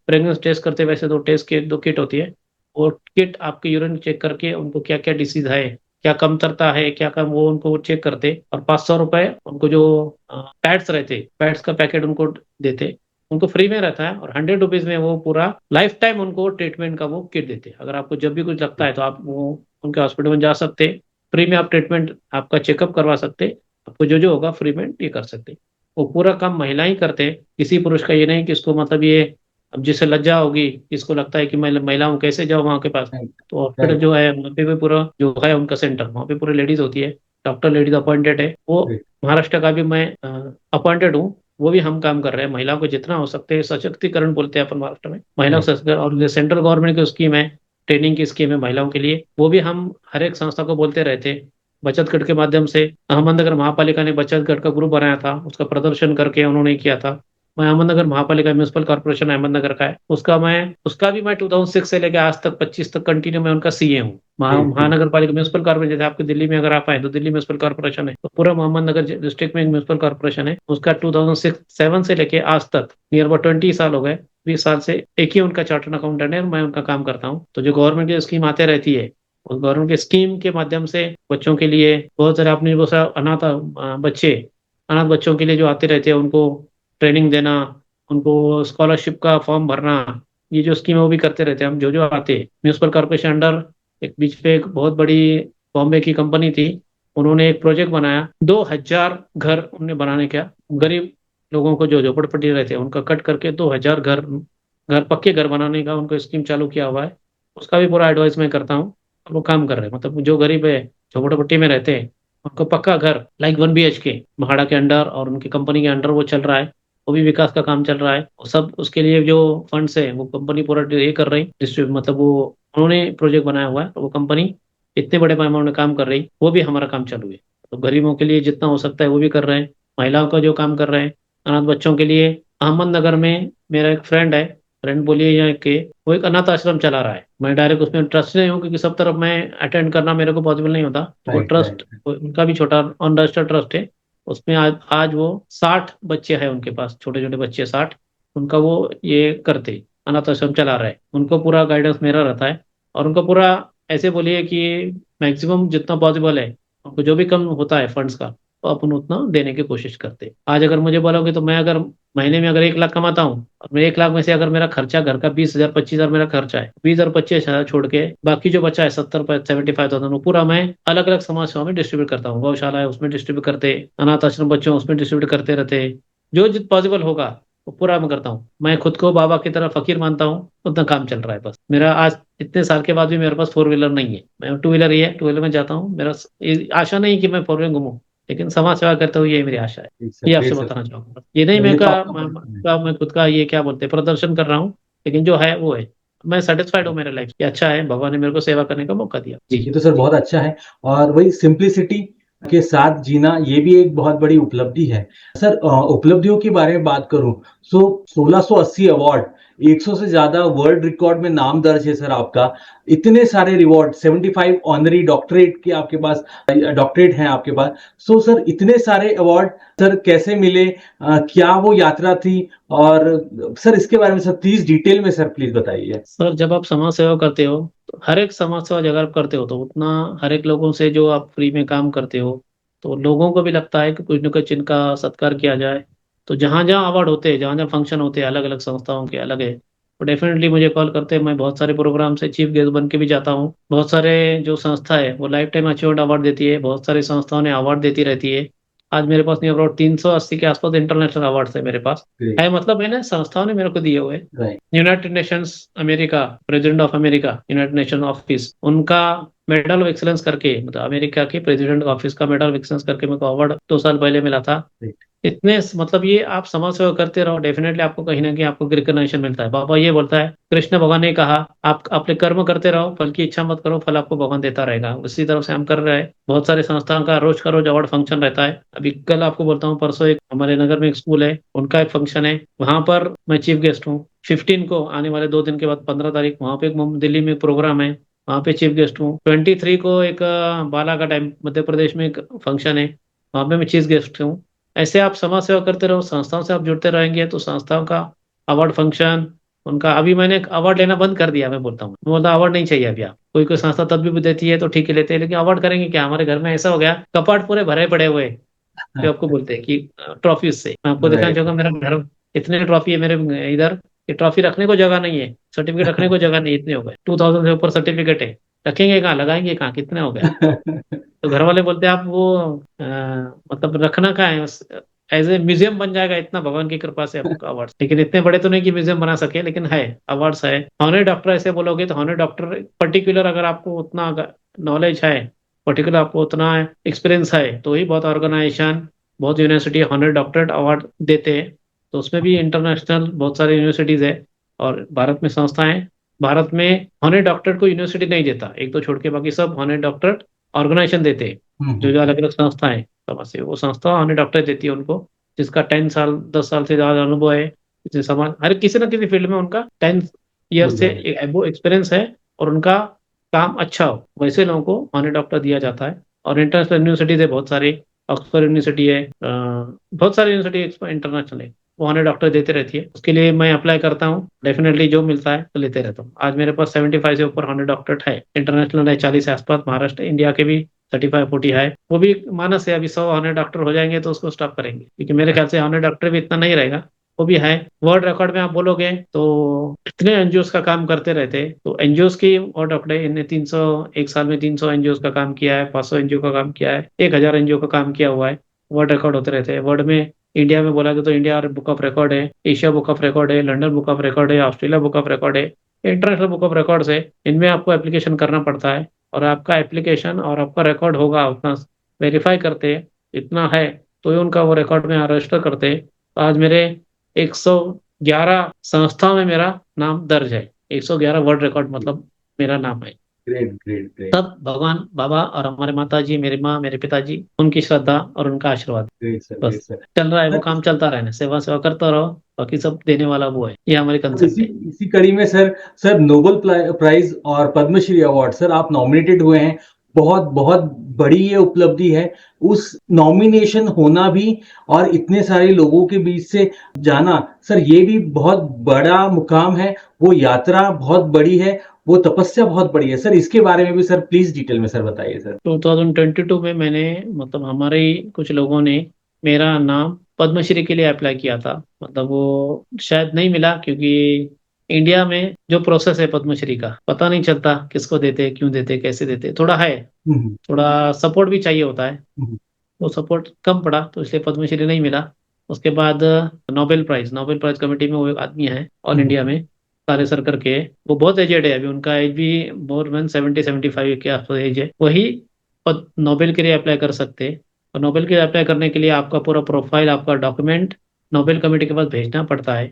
प्रेगनेंसी टेस्ट करते हैं वैसे दो टेस्ट के दो किट होती है। और किट आपके यूरिन चेक करके उनको क्या क्या डिसीज है, क्या कमतरता है, क्या कम, वो उनको चेक करते। और 500 रुपए उनको जो पैड्स रहते, पैड्स का पैकेट उनको देते, उनको फ्री में रहता है। और 100 रुपीज में वो पूरा लाइफ टाइम उनको ट्रीटमेंट का वो किट देते हैं। अगर आपको जब भी कुछ लगता है तो आप वो उनके हॉस्पिटल में जा सकते, फ्री में आप ट्रीटमेंट, आपका चेकअप करवा सकते, आपको जो जो होगा फ्री में ये कर सकते। वो पूरा काम महिला ही करते हैं, किसी पुरुष का ये नहीं कि इसको मतलब ये, अब जिसे लज्जा होगी, इसको लगता है कि मैं महिलाओं कैसे जाऊँ वहाँ के पास। राइट तो हॉस्पिटल राइट जो है वहाँ पे भी पूरा जो है उनका सेंटर, वहाँ पे पूरे लेडीज होती है, डॉक्टर लेडीज अपॉइंटेड है वो। राइट महाराष्ट्र का भी मैं अपॉइंटेड हूँ, वो भी हम काम कर रहे हैं। महिलाओं को जितना हो सकते हैं सशक्तिकरण बोलते हैं अपन महाराष्ट्र में, महिलाओं राइट सशक्तिकरण। और ये सेंट्रल गवर्नमेंट की स्कीम है, ट्रेनिंग की स्कीम है महिलाओं के लिए, वो भी हम हर एक संस्था को बोलते रहते हैं। बचत गढ़ के माध्यम से अहमदनगर महापालिका ने बचत गढ़ का ग्रुप बनाया था, उसका प्रदर्शन करके उन्होंने किया था। मैं अहमदनगर महापालिका म्यूनसिपल कॉर्पोरेशन अहमदनगर का है, उसका भी मैं 2006 से लेकर आज तक 25 तक कंटिन्यू मैं उनका सीए हूँ। ठीक ठीक महानगर पालिका म्यूनसिपल कॉर्पोरेशन, जैसे आपके दिल्ली में अगर आप आए तो दिल्ली म्यूनसिपल कॉर्पोरेशन है, तो पूरा मोहम्मदनगर डिस्ट्रिक्ट में एक म्यूनसिपल कॉर्पोरेशन है, उसका 2006-7 से लेके आज तक नियर अबाउट 20 साल हो गए। 20 साल से एक ही उनका चार्टर्ड अकाउंटेंट है और मैं उनका काम करता हूँ। तो जो गवर्नमेंट की स्कीम आते रहती है, उस गवर्नमेंट की स्कीम के माध्यम से बच्चों के लिए बहुत सारे, अपने बहुत सारे अनाथ बच्चों के लिए जो आते रहते हैं उनको ट्रेनिंग देना, उनको स्कॉलरशिप का फॉर्म भरना, ये जो स्कीम है वो भी करते रहते हैं हम। जो जो आते हैं म्यूनसिपल कॉर्पोरेशन अंडर, एक बीच पे एक बहुत बड़ी बॉम्बे की कंपनी थी, उन्होंने एक प्रोजेक्ट बनाया, 2000 घर उन्हें बनाने का, गरीब लोगों को जो झोपड़पट्टी रहते हैं उनका कट करके 2000 घर, घर पक्के घर बनाने का उनको स्कीम चालू किया हुआ है। उसका भी पूरा एडवाइस मैं करता हूँ। और वो काम कर रहे हैं, मतलब जो गरीब है, झोपड़पट्टी में रहते हैं, उनको पक्का घर लाइक 1 BHK भाड़ा के अंडर और उनकी कंपनी के अंडर वो चल रहा है। वो भी विकास का काम चल रहा है, और सब उसके लिए जो फंड्स है वो कंपनी पूरा ये कर रही, डिस्ट्रीब्यूट, मतलब वो उन्होंने प्रोजेक्ट बनाया हुआ है, तो वो कंपनी इतने बड़े पैमाने में काम कर रही, वो भी हमारा काम चालू है। तो गरीबों के लिए जितना हो सकता है वो भी कर रहे हैं, महिलाओं का जो काम कर रहे हैं, अनाथ बच्चों के लिए। अहमदनगर में मेरा एक फ्रेंड है, फ्रेंड बोलिए या के, वो एक अनाथ आश्रम चला रहा है। मैं डायरेक्ट उसमें ट्रस्ट नहीं हूँ क्योंकि सब तरफ मैं अटेंड करना मेरे को पॉसिबल नहीं होता, तो वो राइट ट्रस्ट, राइट उनका भी छोटा ऑन रजिस्टर्ड ट्रस्ट है। उसमें आज वो 60 बच्चे हैं उनके पास, छोटे छोटे बच्चे 60, उनका वो ये करते, अनाथ आश्रम चला रहा है। उनको पूरा गाइडेंस मेरा रहता है, और उनको पूरा ऐसे बोलिए कि मैक्सिमम जितना पॉसिबल है, उनको जो भी कम होता है फंड्स का, तो अपन उतना देने की कोशिश करते हैं। आज अगर मुझे बोलोगे तो मैं अगर महीने में अगर 1 लाख कमाता हूँ, और मैं 1 लाख में से अगर मेरा खर्चा घर का 20,000 25,000 मेरा खर्चा है, 20 और 25,000 छोड़ के बाकी जो बचा है 70-75,000, वो पूरा मैं अलग अलग समाज सेवा में डिस्ट्रीब्यूट करता हूँ। गौशाला है उसमें डिस्ट्रीब्यूट करते, अनाथ आश्रम बच्चों उसमें डिस्ट्रीब्यूट करते रहते, जो जित पॉसिबल होगा वो पूरा मैं करता हूँ। मैं खुद को बाबा की तरह फकीर मानता हूँ, उतना काम चल रहा है बस मेरा। आज इतने साल के बाद भी मेरे पास 4 व्हीलर नहीं है, मैं 2 व्हीलर ही है, 2 व्हीलर में जाता हूँ। मेरा ये आशा नहीं कि मैं 4 व्हीलर घूमूं, लेकिन समाज सेवा करते हुए यही मेरी आशा है। ये ग्रेट आपसे सर। बताना चाहूंगा, ये नहीं मैं ये तो का आपका बड़ा मैं खुद का ये क्या बोलते हैं प्रदर्शन कर रहा हूँ, लेकिन जो है वो है। मैं सेटिस्फाइड हूँ मेरे लाइफ से, अच्छा है, भगवान ने मेरे को सेवा करने का मौका दिया जी। ये तो सर बहुत अच्छा है। और वही सिंप्लिसिटी के साथ जीना, ये भी एक बहुत बड़ी उपलब्धि है सर। उपलब्धियों के बारे में बात करूं, सो 1680 अवार्ड, 100 से ज्यादा वर्ल्ड रिकॉर्ड में नाम दर्ज है सर आपका। इतने सारे रिवॉर्ड, 75 ऑनरी डॉक्टरेट के आपके पास, डॉक्टरेट हैं आपके पास। सो सर इतने सारे अवार्ड सर कैसे मिले, क्या वो यात्रा थी? और सर इसके बारे में सर प्लीज डिटेल में सर प्लीज बताइए। सर जब आप समाज सेवा करते हो, तो हर एक समाज सेवा जगह आप करते हो तो उतना हर एक लोगों से जो आप फ्री में काम करते हो, तो लोगों को भी लगता है कि कुछ न कुछ इनका सत्कार किया जाए। तो जहाँ जहाँ अवार्ड होते हैं, जहाँ जहाँ फंक्शन होते हैं, अलग अलग संस्थाओं के अलग है, तो डेफिनेटली मुझे कॉल करते हैं। मैं बहुत सारे प्रोग्राम से चीफ गेस्ट बन के भी जाता हूँ। बहुत सारे जो संस्था है वो लाइफ टाइम अचीवमेंट अवार्ड देती है, बहुत सारी संस्थाओं ने अवार्ड देती रहती है। आज मेरे पास नहीं अबाउट 380 के आसपास इंटरनेशनल अवार्ड है मेरे पास, ग्रेट। है मतलब है ना, संस्थाओं ने मेरे को दिए हुए। Right United Nations America, president of America United nation office, उनका मेडल ऑफ एक्सीलेंस करके, मतलब अमेरिका के प्रेसिडेंट ऑफिस का मेडल ऑफ एक्सीलेंस करके मेरे को अवार्ड 2 साल पहले मिला था। राइट इतने मतलब ये आप समाज सेवा करते रहो, डेफिनेटली आपको कहीं ना कहीं आपको रिकग्निशन मिलता है। बाबा ये बोलता है, कृष्ण भगवान ने कहा, आप अपने कर्म करते रहो, फल की इच्छा मत करो, फल आपको भगवान देता रहेगा। उसी तरफ से हम कर रहे हैं। बहुत सारे संस्थान का रोज अवार्ड फंक्शन रहता है। अभी कल आपको बोलता हूँ, परसों एक हमारे नगर में एक स्कूल है, उनका एक फंक्शन है, वहां पर मैं चीफ गेस्ट हूँ। 15 को आने वाले 2 दिन के बाद 15 तारीख वहां पे दिल्ली में एक प्रोग्राम है, वहां पे चीफ गेस्ट हूँ। 23 को एक बाला का टाइम मध्य प्रदेश में एक फंक्शन है, वहां पे मैं चीफ गेस्ट हूँ। ऐसे आप समाज सेवा करते रहो, संस्थाओं से आप जुड़ते रहेंगे तो संस्थाओं का अवार्ड फंक्शन उनका, अभी मैंने अवार्ड लेना बंद कर दिया। मैं बोलता हूँ, मैं बोलता अवार्ड नहीं चाहिए अभी। आप कोई कोई संस्था तब भी देती है तो ठीक है लेते हैं, लेकिन अवार्ड करेंगे क्या? हमारे घर में ऐसा हो गया, कपाट पूरे भरे पड़े हुए हैं, जो आपको बोलते हैं कि ट्रॉफी से। मैं आपको दिखाना राइट। चाहूंगा, मेरा घर इतने ट्रॉफी है मेरे इधर कि ट्रॉफी रखने को जगह नहीं है, सर्टिफिकेट रखने को जगह नहीं, इतने हो गए। 2000 से ऊपर सर्टिफिकेट है, रखेंगे कहाँ, लगाएंगे कहाँ, कितने हो गए? तो घर वाले बोलते हैं आप वो मतलब रखना कहाँ है, एज ए म्यूजियम बन जाएगा, इतना भगवान की कृपा से आपका अवार्ड। लेकिन इतने बड़े तो नहीं कि म्यूजियम बना सके, लेकिन है, अवार्ड्स है। हॉनर डॉक्टर ऐसे बोलोगे तो हॉनर डॉक्टर पर्टिकुलर, अगर आपको उतना नॉलेज है, पर्टिकुलर आपको उतना एक्सपीरियंस है, तो ही बहुत ऑर्गेनाइजेशन, बहुत यूनिवर्सिटी हॉनर डॉक्टरेट अवार्ड देते हैं। तो उसमें भी इंटरनेशनल बहुत सारे यूनिवर्सिटीज है और भारत में संस्थाएं। भारत में हॉनर डॉक्टरेट को यूनिवर्सिटी नहीं देता, एक दो छोड़ के, बाकी सब हॉनर डॉक्टरेट ऑर्गेनाइजेशन देते हैं। जो जो अलग अलग संस्थाएं समाज से, वो संस्था हॉनर डॉक्टरेट देती है उनको, जिसका 10 साल 10 साल से ज्यादा अनुभव है। जैसे समाज हर किसी न किसी फील्ड में उनका 10 ईयर से राइट। एबो एक्सपीरियंस है और उनका काम अच्छा हो, वैसे लोगों को हॉनर डॉक्टर दिया जाता है। और इंटरनेशनल यूनिवर्सिटीज है बहुत सारी, ऑक्सफोर्ड यूनिवर्सिटी है, बहुत सारी यूनिवर्सिटी इंटरनेशनल है, वो हॉनर डॉक्टर देते रहती है। उसके लिए मैं अप्लाई करता हूँ, डेफिनेटली जो मिलता है तो लेते रहता हूँ। आज मेरे पास 75 से ऊपर हॉनर डॉक्टरेट है, इंटरनेशनल है 40 के आसपास, महाराष्ट्र इंडिया के भी 35-40 है। वो भी मानस है, अभी 100 हॉनर डॉक्टर हो जाएंगे तो उसको स्टॉप करेंगे, क्योंकि मेरे ख्याल से हॉनर डॉक्टर भी इतना नहीं रहेगा। वो भी है, वर्ल्ड रिकॉर्ड में आप बोलोगे तो इतने एनजीओ का काम करते रहते हैं। तो एनजीओ की वर्ल्ड रिकॉर्ड है, इनने 300, एक साल में 300 एनजीओ का काम किया है, 500 एनजीओ का काम किया है, 1000 एनजीओ का काम किया हुआ है। वर्ल्ड रिकॉर्ड होते रहते हैं वर्ल्ड में। इंडिया में बोला तो इंडिया बुक ऑफ रिकॉर्ड है, एशिया बुक ऑफ रिकॉर्ड है, लंदन बुक ऑफ रिकॉर्ड है, ऑस्ट्रेलिया बुक ऑफ रिकॉर्ड है, इंटरनेशनल बुक ऑफ रिकॉर्ड्स है। इनमें आपको एप्लीकेशन करना पड़ता है, और आपका एप्लीकेशन और आपका रिकॉर्ड होगा उतना वेरीफाई करते हैं, इतना है तो ही उनका वो रिकॉर्ड में रजिस्टर करते हैं। तो आज मेरे 111 संस्था में मेरा नाम दर्ज है, 111 वर्ल्ड रिकॉर्ड मतलब मेरा नाम है। ग्रेट ग्रेट ग्रेट सब भगवान बाबा और हमारे माता जी, मेरी माँ, मेरे पिताजी, उनकी श्रद्धा और उनका आशीर्वाद। ग्रेट सर, ग्रेट बस सर। चल रहा है, वो सर काम चलता रहना, सेवा सेवा करता रहो, बाकी सब देने वाला वो है, ये हमारी और कंसेप्ट इसी है। इसी कड़ी में सर, नोबेल प्राइज और पद्मश्री अवार्ड सर आप नॉमिनेटेड हुए हैं। बहुत बहुत बड़ी ये उपलब्धि है। उस नॉमिनेशन होना भी और इतने सारे लोगों के बीच से जाना सर, ये भी बहुत बड़ा मुकाम है। वो यात्रा बहुत बड़ी है, वो तपस्या बहुत बड़ी है सर। इसके बारे में भी सर प्लीज डिटेल में सर बताइए सर। 2022 में मैंने, मतलब हमारे ही कुछ लोगों ने मेरा नाम पद्मश्री के लिए अप्लाई किया था। मतलब वो शायद नहीं मिला, क्योंकि इंडिया में जो प्रोसेस है पद्मश्री का पता नहीं चलता किसको देते, क्यों देते, कैसे देते, थोड़ा है, हम्म, थोड़ा सपोर्ट भी चाहिए होता है। हम्म, वो सपोर्ट कम पड़ा तो इसलिए पद्मश्री नहीं मिला। उसके बाद नोबेल प्राइज कमेटी में वो एक आदमी है ऑल हम्म, इंडिया में, सारे सर करके। वो बहुत एजेड है अभी, उनका एज भी मोर देन 70-75 के आसपास एज है। वही नोबेल के लिए अप्लाई कर सकते हैं। और नोबेल के लिए अप्लाई करने के लिए आपका पूरा प्रोफाइल, आपका डॉक्यूमेंट नोबेल कमेटी के पास भेजना पड़ता है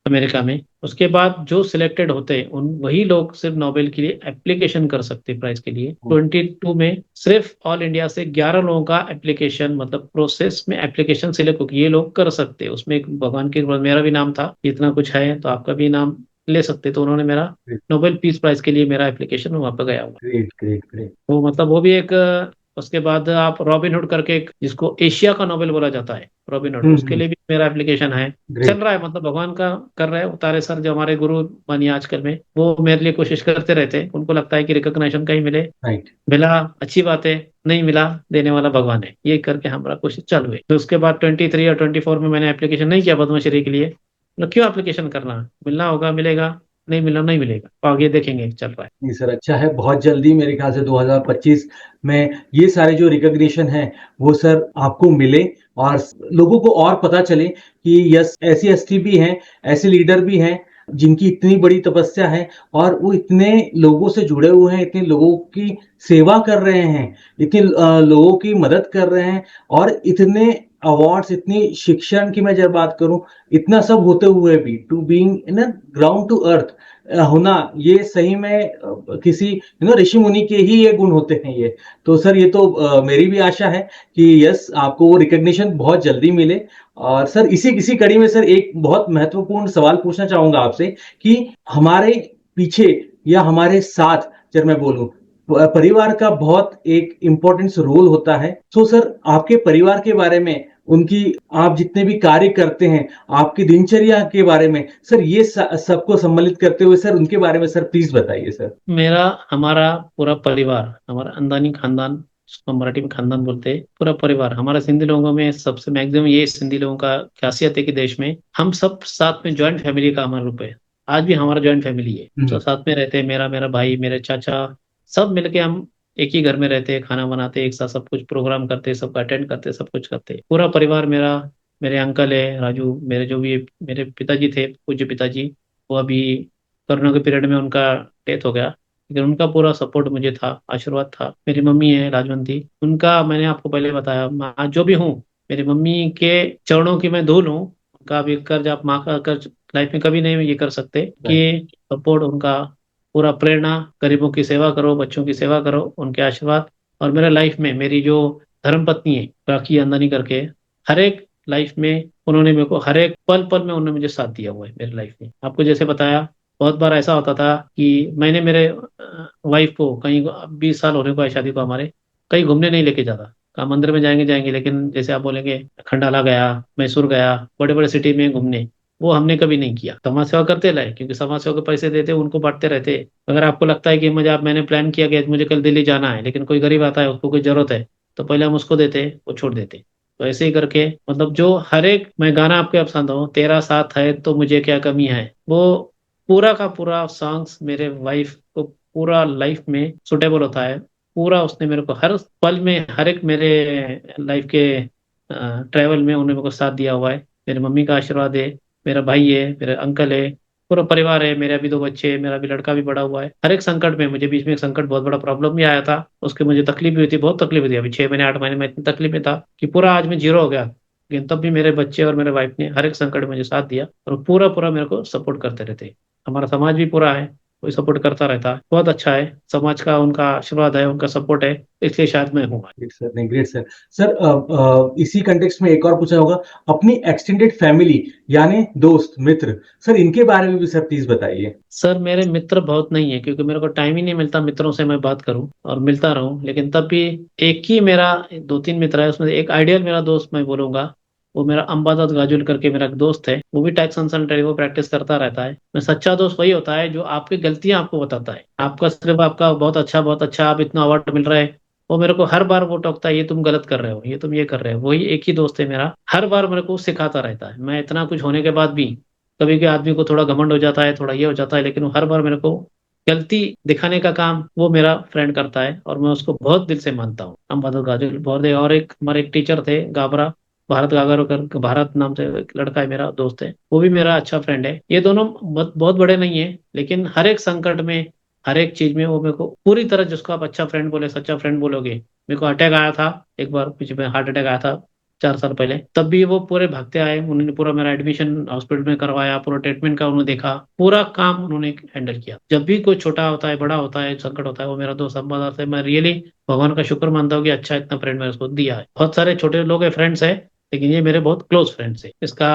अमेरिका में। उसके बाद जो सिलेक्टेड होते हैं उन वही लोग सिर्फ नोबेल के लिए एप्लीकेशन कर सकते हैं प्राइज के लिए। हम्म, 22 में सिर्फ ऑल इंडिया से 11 लोगों का एप्लीकेशन, मतलब प्रोसेस में एप्लीकेशन सिलेक्ट होकर ये लोग कर सकते हैं। उसमें एक भगवान की कृपा, मेरा भी नाम था, इतना कुछ है तो आपका भी नाम ले सकते, तो उन्होंने मेरा नोबेल पीस प्राइज के लिए मेरा एप्लीकेशन वहां पर गया हुआ। Great great great. वो मतलब वो भी एक उसके बाद आप रॉबिनहुड करके एक, जिसको एशिया का नोबेल बोला जाता है, रॉबिनहुड, उसके लिए भी मेरा एप्लीकेशन है। चल ग्रेट। रहा है, मतलब भगवान का कर रहे हैं। तारे सर जो हमारे गुरु बनिए आजकल में, वो मेरे लिए कोशिश करते रहते हैं। उनको लगता है कि रिकॉग्निशन कहीं मिले, राइट। मिला अच्छी बात है, नहीं मिला देने वाला भगवान है, ये करके हमारा कोशिश चालू है। तो उसके बाद 23 और 24 में मैंने एप्लीकेशन नहीं किया पद्मश्री के लिए। मतलब क्यों एप्लीकेशन करना, मिलना होगा मिलेगा, नहीं मिला नहीं मिलेगा, तो आगे देखेंगे, चल रहा है। जी सर, अच्छा है। बहुत जल्दी मेरे ख्याल से 2025 में ये सारे जो रिकॉग्निशन है वो सर आपको मिले, और लोगों को और पता चले कि यस, ऐसी एसटी भी हैं, ऐसे लीडर भी हैं जिनकी इतनी बड़ी तपस्या है, और वो इतने लोगों से जुड़े हुए हैं, इतने लोगों की सेवा कर रहे हैं, इतने लोगों की मदद कर रहे हैं, और इतने अवार्ड्स, इतनी शिक्षण की मैं जब बात करूं, इतना सब होते हुए भी to being in ground to earth होना, ये सही में किसी ऋषि मुनि के ही ये गुण होते हैं ये। तो सर ये तो मेरी भी आशा है कि यस, आपको वो रिकॉग्निशन बहुत जल्दी मिले। और सर इसी इसी कड़ी में सर एक बहुत महत्वपूर्ण सवाल पूछना चाहूंगा आपसे कि हमारे पीछे या हमारे साथ जब मैं बोलूं, परिवार का बहुत एक इम्पोर्टेंस रोल होता है। तो सर आपके परिवार के बारे में उनकी आप जितने भी कार्य करते हैं, आपकी दिनचर्या के बारे में सर ये सबको सम्मिलित करते हुए सर उनके बारे में सर प्लीज बताइए सर। मेरा हमारा पूरा परिवार, हमारा अंदानी खानदान, जिसको मराठी में खानदान बोलते हैं, पूरा परिवार हमारा सिंधी लोगों में सबसे मैक्सिमम ये सिंधी लोगों का खासियत है कि देश में हम सब साथ में जॉइंट फैमिली का हमारा रूप है। आज भी हमारा जॉइंट फैमिली है, सब साथ में रहते हैं, मेरा मेरा भाई, मेरे चाचा, सब मिलके हम एक ही घर में रहते हैं, खाना बनाते हैं एक साथ, सब कुछ प्रोग्राम करते हैं, सबका अटेंड करते हैं, सब कुछ करते हैं पूरा परिवार मेरा। मेरे अंकल है राजू, मेरे जो भी मेरे पिताजी थे, पूज्य पिताजी, वो अभी कोरोना के पीरियड में उनका डेथ हो गया, लेकिन उनका पूरा सपोर्ट मुझे था, आशीर्वाद था। मेरी मम्मी है लाजवंती, उनका मैंने आपको पहले बताया, मैं आज जो भी हूँ मेरी मम्मी के चरणों की मैं धूल हूँ। उनका भी कर्ज, आप माँ का कर्ज लाइफ में कभी नहीं ये कर सकते कि सपोर्ट उनका, पूरा प्रेरणा, गरीबों की सेवा करो, बच्चों की सेवा करो, उनके आशीर्वाद। और मेरे लाइफ में मेरी जो धर्म पत्नी है राखी अंदानी करके, हर एक लाइफ में उन्होंने मेरे को, हर एक पल पल में उन्होंने मुझे साथ दिया हुआ है मेरी लाइफ में। आपको जैसे बताया, बहुत बार ऐसा होता था कि मैंने मेरे वाइफ को कहीं, 20 साल होने को है शादी को हमारे, कहीं घूमने नहीं लेके जाता, कहा मंदिर में जाएंगे जाएंगे, लेकिन जैसे आप बोलेंगे खंडाला गया, मैसूर गया, बड़े बड़े सिटी में घूमने, वो हमने कभी नहीं किया। समाज सेवा करते रहे, क्योंकि समाज सेवा के पैसे देते उनको बांटते रहते। अगर आपको लगता है कि मुझे, आप, मैंने प्लान किया कि आज मुझे कल दिल्ली जाना है, लेकिन कोई गरीब आता है, उसको कोई जरूरत है, तो पहले हम उसको देते, वो छोड़ देते। तो ऐसे ही करके, मतलब जो हर एक, मैं गाना आपको अब सुनाता हूँ, तेरा साथ है तो मुझे क्या कमी है, वो पूरा का पूरा सॉन्ग्स मेरे वाइफ को पूरा लाइफ में सुटेबल होता है। पूरा उसने मेरे को हर पल में, हर एक मेरे लाइफ के ट्रैवल में उन्होंने मेरे को साथ दिया हुआ है। मेरी मम्मी का आशीर्वाद है, मेरा भाई है, मेरे अंकल है, पूरा परिवार है, मेरे अभी 2 बच्चे हैं, मेरा भी लड़का भी बड़ा हुआ है। हर एक संकट में, मुझे बीच में एक संकट, बहुत बड़ा प्रॉब्लम भी आया था, उसके मुझे तकलीफ भी हुई थी, बहुत तकलीफ हुई थी, अभी 6 महीने 8 महीने में इतनी तकलीफ में था कि पूरा आज मैं जीरो हो गया। लेकिन तब भी मेरे बच्चे और मेरे वाइफ ने हर एक संकट में मुझे साथ दिया, और पूरा पूरा मेरे को सपोर्ट करते रहते। हमारा समाज भी पूरा है, कोई सपोर्ट करता रहता है, बहुत अच्छा है, समाज का उनका आशीर्वाद है, उनका सपोर्ट है, इसलिए शायद मैं हूँ। ग्रेट सर, नहीं ग्रेट सर। सर इसी कंटेक्स्ट में एक और पूछना होगा, अपनी एक्सटेंडेड फैमिली यानी दोस्त मित्र, सर इनके बारे में भी सर प्लीज बताइए। सर मेरे मित्र बहुत नहीं है, क्योंकि मेरे को टाइम ही नहीं मिलता मित्रों से मैं बात करूं और मिलता रहूं, लेकिन तब भी एक ही मेरा, 2-3 मित्र है, उसमें से एक आइडियल मेरा दोस्त मैं बोलूंगा, वो मेरा अंबादास गाजुल करके मेरा एक दोस्त है, वो भी टैक्स कंसल्टेंट है, वो प्रैक्टिस करता रहता है। मैं, सच्चा दोस्त वही होता है जो आपकी गलतियां आपको बताता है, आपका सिर्फ आपका बहुत अच्छा, आप इतना अवार्ड मिल रहा है, वो मेरे को हर बार वो टोकता है, ये तुम गलत कर रहे हो, ये तुम ये कर रहे हो। वही एक ही दोस्त है मेरा, हर बार मेरे को सिखाता रहता है। मैं इतना कुछ होने के बाद भी, कभी के आदमी को थोड़ा घमंड हो जाता है, थोड़ा ये हो जाता है, लेकिन वो हर बार मेरे को गलती दिखाने का काम वो मेरा फ्रेंड करता है, और मैं उसको बहुत दिल से मानता हूँ। अंबादास गाजुल बहुत है। और एक हमारे एक टीचर थे गाबरा, भारत गागरकर, भारत नाम से एक लड़का है मेरा दोस्त है, वो भी मेरा अच्छा फ्रेंड है। ये दोनों बहुत बड़े नहीं है, लेकिन हर एक संकट में, हर एक चीज में वो मेरे को पूरी तरह, जिसको आप अच्छा फ्रेंड बोले, सच्चा फ्रेंड बोलोगे। मेरे को अटैक आया था एक बार, पीछे में हार्ट अटैक आया था 4 साल पहले, तब भी वो पूरे भागते आए, उन्होंने पूरा मेरा एडमिशन हॉस्पिटल में करवाया, पूरा ट्रीटमेंट का उन्होंने देखा, पूरा काम उन्होंने हैंडल किया। जब भी कोई छोटा होता है, बड़ा होता है, संकट होता है, वो मेरा दोस्त अंबादास है। मैं रियली भगवान का शुक्र मानता हूँ कि अच्छा इतना फ्रेंड मैंने उसको दिया है। बहुत सारे छोटे लोग हैं, फ्रेंड्स है, लेकिन ये मेरे बहुत क्लोज फ्रेंड्स है, इसका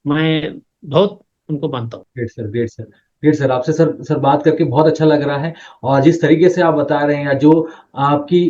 मैं बहुत उनको मानता हूँ। Great sir, great sir, great sir. आपसे सर बात करके बहुत अच्छा लग रहा है, और जिस तरीके से आप बता रहे हैं, या जो आपकी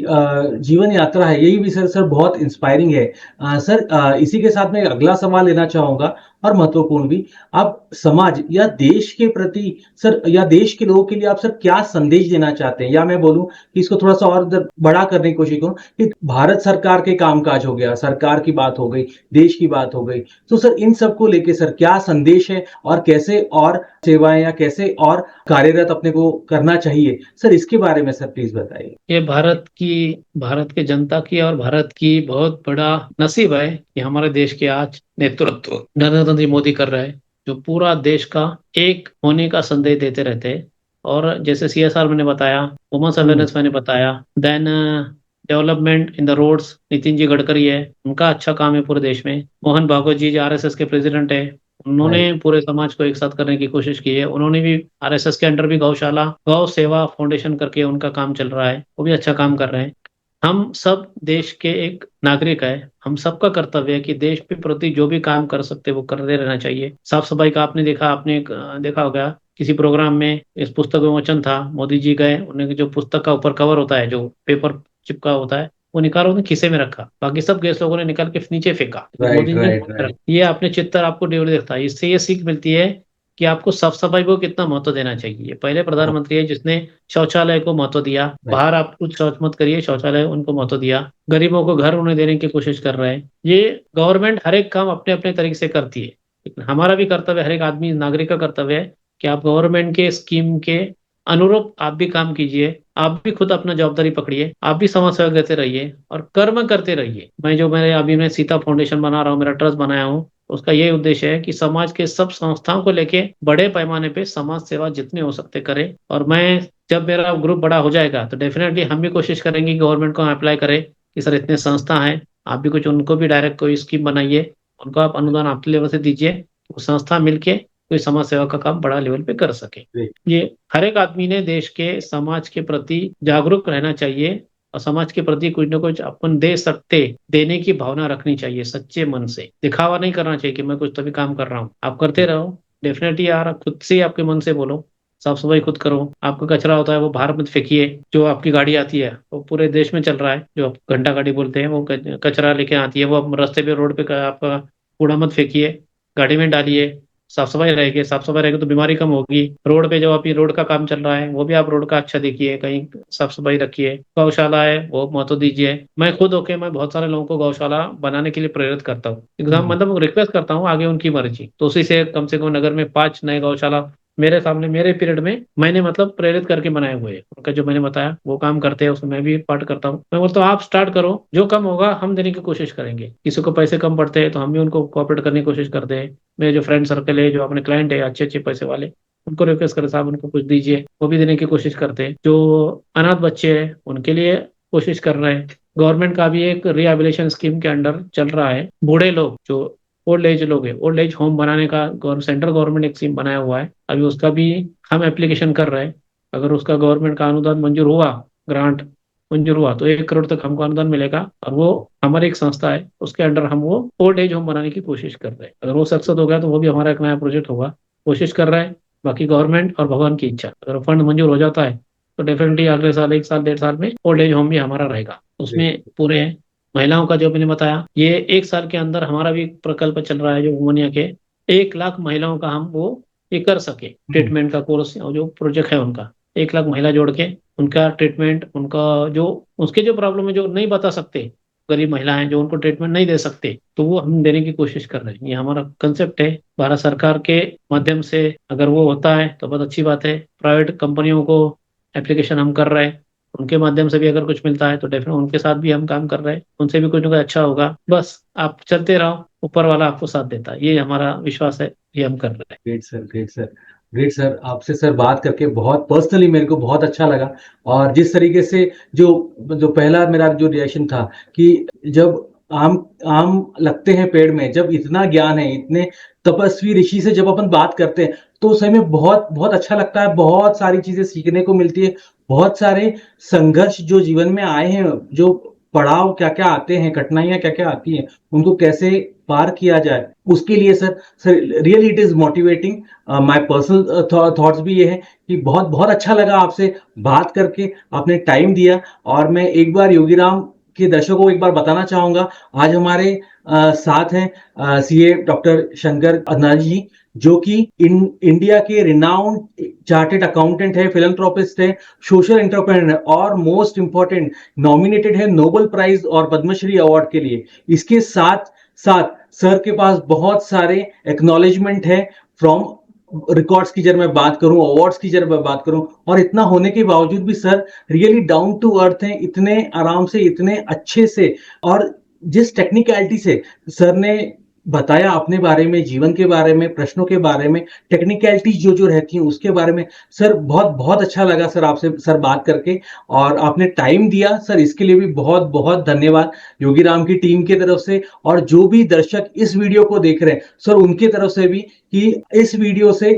जीवन यात्रा है, यही भी सर बहुत इंस्पायरिंग है। सर इसी के साथ में अगला सवाल लेना चाहूंगा, और महत्वपूर्ण भी। आप समाज या देश के प्रति सर, या देश के लोगों के लिए आप सर क्या संदेश देना चाहते हैं, या मैं बोलूं कि इसको थोड़ा सा और बड़ा करने की कोशिश करूं कि भारत सरकार के कामकाज हो गया, सरकार की बात हो गई, देश की बात हो गई, तो सर इन सबको लेके सर क्या संदेश है, और कैसे और सेवाएं या कैसे और कार्यरत अपने को करना चाहिए, सर इसके बारे में सर प्लीज बताइए। ये भारत के जनता की और भारत की बहुत बड़ा नसीब है कि हमारे देश के आज नेतृत्व नरेंद्र मोदी कर रहे हैं, जो पूरा देश का एक होने का संदेश देते रहते हैं। और जैसे CSR मैंने बताया, वुमेन्स अवेयरनेस मैंने बताया, then development in the roads, Nitin ji Gadkari है, उनका अच्छा काम है पूरे देश में। मोहन भागवत जी जो RSS के प्रेसिडेंट है, उन्होंने राइट। पूरे समाज को एक साथ करने की कोशिश की है। उन्होंने भी RSS के अंडर भी गौशाला, गौ सेवा फाउंडेशन करके उनका काम चल रहा है, वो भी अच्छा काम कर रहे हैं। हम सब देश के एक नागरिक है, हम सबका कर्तव्य है कि देश के प्रति जो भी काम कर सकते हैं वो करते रहना चाहिए। साफ सफाई का आपने देखा, देखा होगा किसी प्रोग्राम में, इस पुस्तक विमोचन था, मोदी जी गए, उन्हें जो पुस्तक का ऊपर कवर होता है, जो पेपर चिपका होता है, वो निकाला उसने खीसे में रखा, बाकी सब गेस्ट लोगों ने निकाल के नीचे फेंका, राइट मोदी जी ने राइट फोन पे राइट। रखा। ये आपने चित्तर आपको डेवलप दिखता है। इससे ये सीख मिलती है कि आपको साफ सफाई को कितना महत्व देना चाहिए। पहले प्रधानमंत्री है जिसने शौचालय को महत्व दिया, राइट बाहर आप कुछ शौच मत करिए, शौचालय उनको महत्व दिया, गरीबों को घर उन्हें देने की कोशिश कर रहे हैं। ये गवर्नमेंट हर एक काम अपने अपने तरीके से करती है, लेकिन हमारा भी कर्तव्य, हर एक आदमी नागरिक का कर्तव्य है कि आप गवर्नमेंट के स्कीम के अनुरूप आप भी काम कीजिए, आप भी खुद अपना जवाबदारी पकड़िए, आप भी समाज सेवा देते रहिए और कर्म करते रहिए। मेरे अभी मैं सीता फाउंडेशन बना रहा हूँ, मेरा ट्रस्ट बनाया हूँ, उसका ये उद्देश्य है कि समाज के सब संस्थाओं को लेके बड़े पैमाने पे समाज सेवा जितने हो सकते करें। और मैं, जब मेरा ग्रुप बड़ा हो जाएगा तो डेफिनेटली हम भी कोशिश करेंगे कि गवर्नमेंट को अप्लाई करें कि सर इतने संस्था हैं, आप भी कुछ उनको भी डायरेक्ट कोई स्कीम बनाइए, उनको आप अनुदान आपके लेवल से दीजिए, वो संस्था मिलके कोई समाज सेवा का काम बड़ा लेवल पे कर सके। राइट। ये हर एक आदमी ने देश के समाज के प्रति जागरूक रहना चाहिए और समाज के प्रति कुछ न कुछ अपन दे सकते, देने की भावना रखनी चाहिए, सच्चे मन से। दिखावा नहीं करना चाहिए कि मैं कुछ तभी काम कर रहा हूँ, आप करते रहो। डेफिनेटली यार, खुद से ही आपके मन से बोलो, साफ सफाई खुद करो। आपका कचरा होता है वो बाहर मत फेंकिए, जो आपकी गाड़ी आती है वो पूरे देश में चल रहा है, जो आप घंटा गाड़ी बोलते हैं, वो कचरा लेके आती है, वो आप रास्ते पे, रोड पे आपका कूड़ा मत फेंकिए, गाड़ी में डालिए। साफ सफाई रहेगी, साफ सफाई रहेगी तो बीमारी कम होगी। रोड पे जो अभी रोड का काम चल रहा है वो भी आप रोड का अच्छा देखिए, कहीं साफ सफाई रखिए। गौशाला है वो महत्व दीजिए। मैं खुद होके मैं बहुत सारे लोगों को गौशाला बनाने के लिए प्रेरित करता हूँ, एग्जाम मतलब रिक्वेस्ट करता हूँ, आगे उनकी मर्जी। तो उसी से कम नगर में 5 नए गौशाला मेरे सामने, मेरे पीरियड में मैंने मतलब प्रेरित करके बनाए हुए हैं। उनका जो मैंने बताया वो काम करते हैं, उसमें मैं भी पार्ट करता हूँ। मैं बोलता हूँ आप स्टार्ट करो, जो कम होगा हम देने की कोशिश करेंगे। किसी को पैसे कम पड़ते हैं तो हम भी उनको कोऑपरेट करने की कोशिश करते हैं। मेरे जो फ्रेंड सर्कल है, जो अपने क्लाइंट है अच्छे अच्छे पैसे वाले, उनको रिक्वेस्ट करें साहब उनको कुछ दीजिए, वो भी देने की कोशिश करते हैं। जो अनाथ बच्चे हैं उनके लिए कोशिश कर रहे हैं। गवर्नमेंट का भी एक रिहेबिलिटेशन स्कीम के अंडर चल रहा है, बूढ़े लोग जो ओल्ड एज लोग हैं, ओल्ड एज होम बनाने का सेंट्रल गवर्नमेंट एक स्कीम बनाया हुआ है। अभी उसका भी हम एप्लीकेशन कर रहे हैं। अगर उसका गवर्नमेंट का अनुदान मंजूर हुआ, ग्रांट मंजूर हुआ, तो 1 करोड़ तक हमको अनुदान मिलेगा। और वो हमारी एक संस्था है, उसके अंडर हम वो ओल्ड एज होम बनाने की कोशिश कर रहे हैं। अगर वो सक्सेस हो गया तो वो भी हमारा एक नया प्रोजेक्ट होगा, कोशिश कर रहे हैं। बाकी गवर्नमेंट और भगवान की इच्छा, अगर फंड मंजूर हो जाता है तो डेफिनेटली अगले साल, 1 साल 1.5 साल में ओल्ड एज होम भी हमारा रहेगा। उसमें पूरे महिलाओं का, जो मैंने बताया, ये 1 साल के अंदर हमारा भी प्रकल्प चल रहा है जो उमनिया के 1 लाख महिलाओं का हम वो ये कर सके ट्रीटमेंट का कोर्स, और जो प्रोजेक्ट है उनका 1 लाख महिला जोड़ के उनका ट्रीटमेंट, उनका जो उसके जो प्रॉब्लम है जो नहीं बता सकते, गरीब महिलाएं जो उनको ट्रीटमेंट नहीं दे सकते, तो वो हम देने की कोशिश कर रहे हैं। ये हमारा कंसेप्ट है। भारत सरकार के माध्यम से अगर वो होता है तो बहुत अच्छी बात है। प्राइवेट कंपनियों को एप्लीकेशन हम कर रहे हैं, उनके माध्यम से भी अगर कुछ मिलता है तो डेफिनेट उनके साथ भी हम काम कर रहे हैं, उनसे भी कुछ ना कुछ अच्छा होगा। बस आप चलते रहो, ऊपर वाला आपको साथ देता है, ये हमारा विश्वास है, ये हम कर रहे हैं। Great sir, great sir, great sir. आपसे सर बात करके बहुत पर्सनली मेरे को बहुत अच्छा लगा। और जिस तरीके से जो जो पहला मेरा जो रिएक्शन था कि जब आम आम लगते हैं पेड़ में, जब इतना ज्ञान है, इतने तपस्वी ऋषि से जब अपन बात करते हैं तो सही में बहुत बहुत अच्छा लगता है। बहुत सारी चीजें सीखने को मिलती है। बहुत सारे संघर्ष जो जीवन में आए हैं, जो पड़ाव क्या क्या आते हैं, कठिनाइयां क्या क्या आती हैं, उनको कैसे पार किया जाए, उसके लिए sir really it is motivating. My personal thoughts भी ये है कि बहुत बहुत अच्छा लगा आपसे बात करके, आपने टाइम दिया। और मैं एक बार योगीराम के दर्शकों को एक बार बताना चाहूंगा, आज हमारे साथ हैं सीए डॉक्टर शंकर अदनानी जी, जो कि इंडिया के रिनाउंड चार्टेड अकाउंटेंट है, फिलैंथ्रोपिस्ट है, सोशल एंटरप्रेन्योर है, और मोस्ट इंपॉर्टेंट नॉमिनेटेड है नोबेल प्राइज और पद्मश्री अवार्ड के लिए। इसके साथ साथ सर के पास बहुत सारे एक्नॉलेजमेंट है फ्रॉम रिकॉर्ड्स की, जब मैं बात करूं, अवार्ड्स की जब मैं बात करूं, और इतना होने के बावजूद भी sir really down to earth हैं, इतने आराम से, इतने अच्छे से, और जिस टेक्निकलिटी से सर ने बताया अपने बारे में, जीवन के बारे में, प्रश्नों के बारे में, टेक्निकलिटीज जो जो रहती हैं उसके बारे में, सर बहुत बहुत अच्छा लगा सर आपसे सर बात करके। और आपने टाइम दिया सर, इसके लिए भी बहुत बहुत धन्यवाद योगीराम की टीम की तरफ से, और जो भी दर्शक इस वीडियो को देख रहे हैं सर उनकी तरफ से भी, कि इस वीडियो से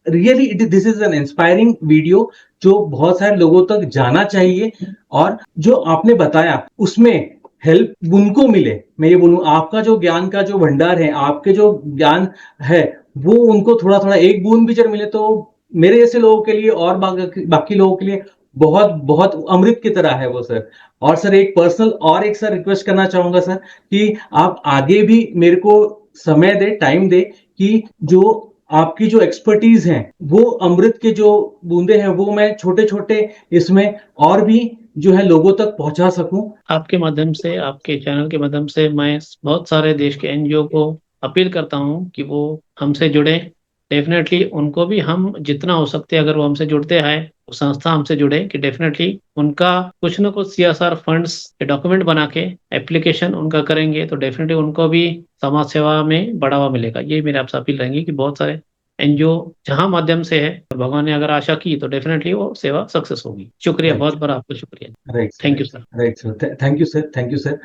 really this is an inspiring video जो बहुत सारे लोगों तक जाना चाहिए। और जो आपने बताया उसमें हेल्प उनको मिले, मैं ये बोलूं, आपका जो ज्ञान का जो भंडार है, आपके जो ज्ञान है, वो उनको थोड़ा थोड़ा एक बूंद भी जब मिले तो मेरे जैसे लोगों के लिए और बाकी लोगों के लिए बहुत बहुत अमृत की तरह है वो सर। और सर एक पर्सनल और एक सर रिक्वेस्ट करना चाहूंगा सर कि आप आगे भी मेरे को समय दे, टाइम दे, कि जो आपकी जो एक्सपर्टीज है वो अमृत के जो बूंदे हैं वो मैं छोटे छोटे इसमें और भी जो है लोगों तक पहुंचा सकूं। आपके माध्यम से, आपके चैनल के माध्यम से मैं बहुत सारे देश के एनजीओ को अपील करता हूँ कि वो हमसे जुड़े। डेफिनेटली उनको भी हम जितना हो सकते हैं, अगर वो हमसे जुड़ते हैं, वो संस्था हमसे जुड़े, कि डेफिनेटली उनका कुछ ना कुछ सीएसआर फंड्स के डॉक्यूमेंट बना के एप्लीकेशन उनका करेंगे तो डेफिनेटली उनको भी समाज सेवा में बढ़ावा मिलेगा। ये मेरे आपसे अपील रहेंगी कि बहुत सारे एनजीओ जहाँ माध्यम से है, और भगवान ने अगर आशा की तो डेफिनेटली वो सेवा सक्सेस होगी। शुक्रिया, राइट, बहुत बड़ा आपका शुक्रिया। Right sir, thank you sir. Right sir, thank you sir, thank you sir.